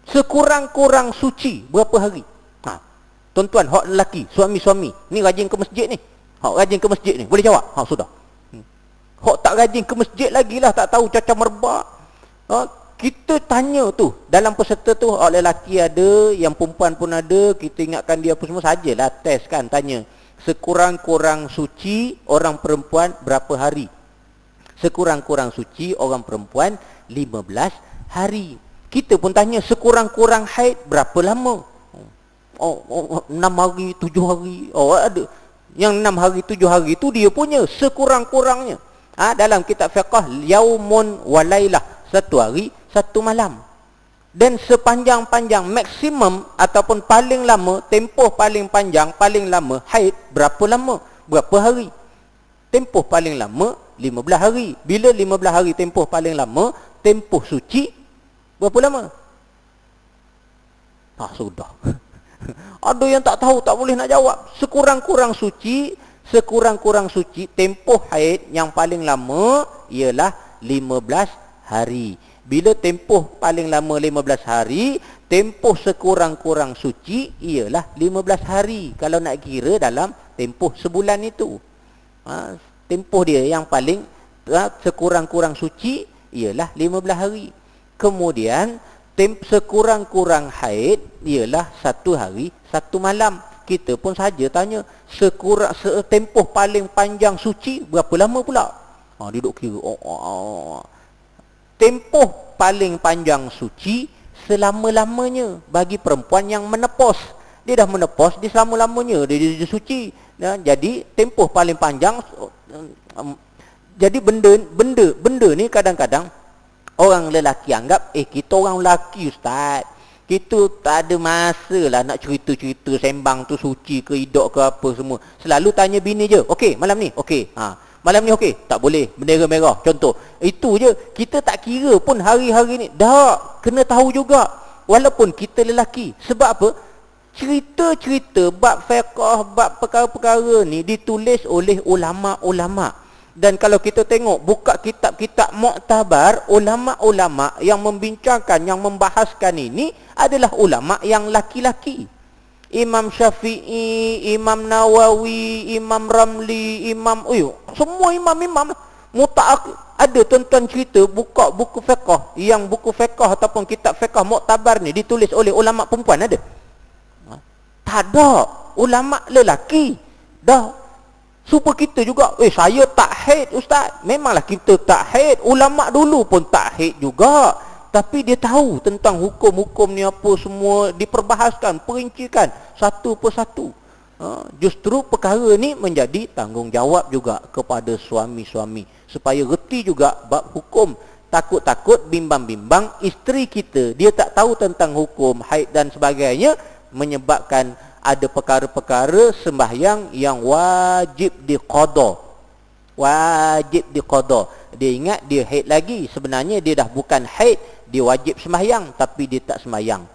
Sekurang-kurang suci berapa hari? Tuan-tuan, hak lelaki, suami-suami ni rajin ke masjid ni. Hak rajin ke masjid ni, boleh jawab? Sudah. Hak tak rajin ke masjid lagi lah, tak tahu caca merbak. Kita tanya tu, dalam peserta tu, hak lelaki ada, yang perempuan pun ada, kita ingatkan dia apa semua, sajalah test kan, tanya. Sekurang-kurang suci orang perempuan berapa hari? Sekurang-kurang suci orang perempuan 15 hari. Kita pun tanya sekurang-kurang haid berapa lama? 6 hari, 7 hari. Ada. Yang 6 hari, 7 hari itu dia punya sekurang-kurangnya. Dalam kitab fiqh, yaumun walailah, 1 hari, 1 malam. Dan sepanjang-panjang maksimum ataupun paling lama, tempoh paling panjang, paling lama haid berapa lama? Berapa hari? Tempoh paling lama 15 hari. Bila 15 hari tempoh paling lama, tempoh suci berapa lama? Sudah. Ada yang tak tahu, tak boleh nak jawab. Sekurang-kurang suci, tempoh haid yang paling lama ialah 15 hari. Bila tempoh paling lama 15 hari, tempoh sekurang-kurang suci ialah 15 hari. Kalau nak kira dalam tempoh sebulan itu. Tempoh dia yang paling sekurang-kurang suci ialah 15 hari. Kemudian sekurang-kurang haid ialah 1 hari 1 malam. kita pun saja tanya setempoh paling panjang suci berapa lama pula? Duduk kira. Tempoh paling panjang suci selama-lamanya bagi perempuan yang menepos. Dia dah menepos, dia selama-lamanya dia suci. Jadi tempoh paling panjang. Jadi benda ni kadang-kadang orang lelaki anggap, kita orang lelaki ustaz, kita tak ada masa lah nak cerita-cerita sembang tu suci ke hidup ke apa semua. Selalu tanya bini je, okey malam ni, okey. Malam ni okey, tak boleh, bendera merah contoh. Itu je, kita tak kira pun hari-hari ni. Dah, kena tahu juga walaupun kita lelaki. Sebab apa? Cerita-cerita bab fiqh, bab perkara-perkara ni ditulis oleh ulama-ulama. Dan kalau kita tengok, buka kitab-kitab muktabar, ulama-ulama yang membincangkan, yang membahaskan ini adalah ulama yang laki-laki. Imam Syafi'i, Imam Nawawi, Imam Ramli, semua imam-imam ada tuan-tuan cerita buka buku fiqh, yang buku fiqh ataupun kitab fiqh muktabar ni ditulis oleh ulama perempuan ada? Tak ada. Ulama lelaki. Dah. Supaya kita juga, saya tak haid ustaz. Memanglah kita tak haid. Ulama dulu pun tak haid juga. Tapi dia tahu tentang hukum-hukum ni apa semua, diperbahaskan, perincikan satu persatu. Justru perkara ni menjadi tanggungjawab juga kepada suami-suami. Supaya reti juga bab hukum. Takut-takut, bimbang-bimbang, isteri kita, dia tak tahu tentang hukum, haid dan sebagainya, menyebabkan ada perkara-perkara sembahyang yang wajib diqada. Wajib diqada. Dia ingat dia haid lagi, sebenarnya dia dah bukan haid, dia wajib sembahyang tapi dia tak sembahyang.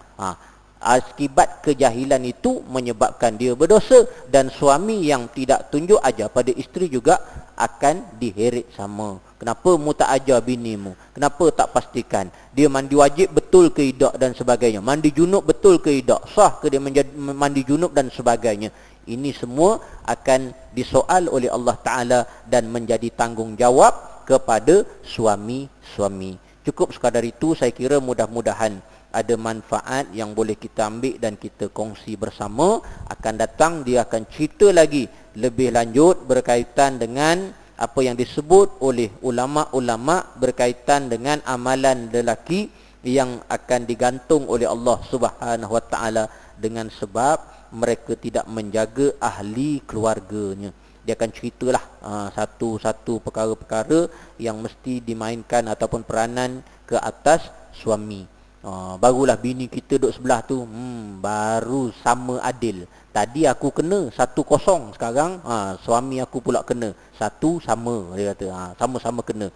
Akibat kejahilan itu menyebabkan dia berdosa, dan suami yang tidak tunjuk ajar pada isteri juga akan diheret sama. Kenapa mu tak ajar binimu? Kenapa tak pastikan dia mandi wajib betul ke tidak dan sebagainya? Mandi junub betul ke tidak? Sah ke dia mandi junub dan sebagainya? Ini semua akan disoal oleh Allah Ta'ala dan menjadi tanggungjawab kepada suami-suami. Cukup sekadar itu, saya kira mudah-mudahan ada manfaat yang boleh kita ambil dan kita kongsi bersama. Akan datang dia akan cerita lagi lebih lanjut berkaitan dengan apa yang disebut oleh ulama-ulama berkaitan dengan amalan lelaki yang akan digantung oleh Allah Subhanahu Wa Taala dengan sebab mereka tidak menjaga ahli keluarganya. Dia akan ceritalah satu-satu perkara-perkara yang mesti dimainkan ataupun peranan ke atas suami. Barulah bini kita duduk sebelah tu, baru sama adil. Tadi aku kena 1-0, sekarang suami aku pula kena 1 sama. Dia kata sama-sama kena.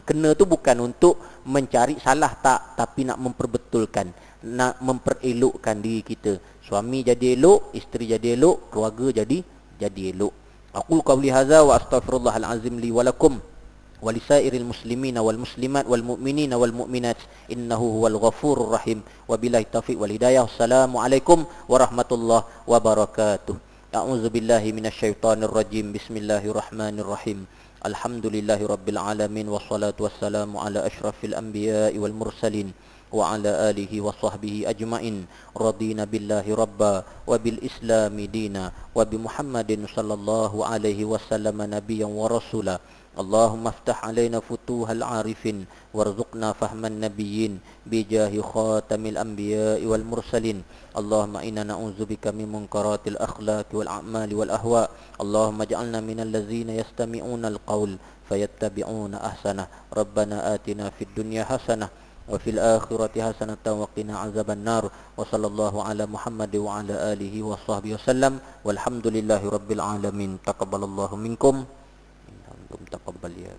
Kena tu bukan untuk mencari salah tak, tapi nak memperbetulkan, nak memperelokkan diri kita. Suami jadi elok, isteri jadi elok, keluarga jadi elok. Aqul qawli hadza wa astaghfirullahal azim li wa lakum ولسائر المسلمين والمسلمات والمؤمنين والمؤمنات إنه هو الغفور الرحيم وبالله التوفيق والهداية. السلام عليكم ورحمة الله وبركاته. أعوذ بالله من الشيطان الرجيم. بسم الله الرحمن الرحيم. الحمد لله رب العالمين والصلاة والسلام على أشرف الأنبياء والمرسلين وعلى آله وصحبه أجمعين. رضينا بالله ربا وبالإسلام دينا وبمحمد صلى الله عليه وسلم نبيا ورسولا. اللهم افتح علينا فتوح العارفين وارزقنا فهم النبيين بجاه خاتم الأنبياء والمرسلين. اللهم إنا نعوذ بك من منكرات الأخلاق والأعمال والأهواء. اللهم اجعلنا من الذين يستمعون القول فيتبعون أحسنه. ربنا آتنا في الدنيا حسنة وفي الآخرة حسنة وقنا عذاب النار. وصلى الله على محمد وعلى آله وصحبه وسلم والحمد لله رب العالمين. تقبل الله منكم. تقبل يا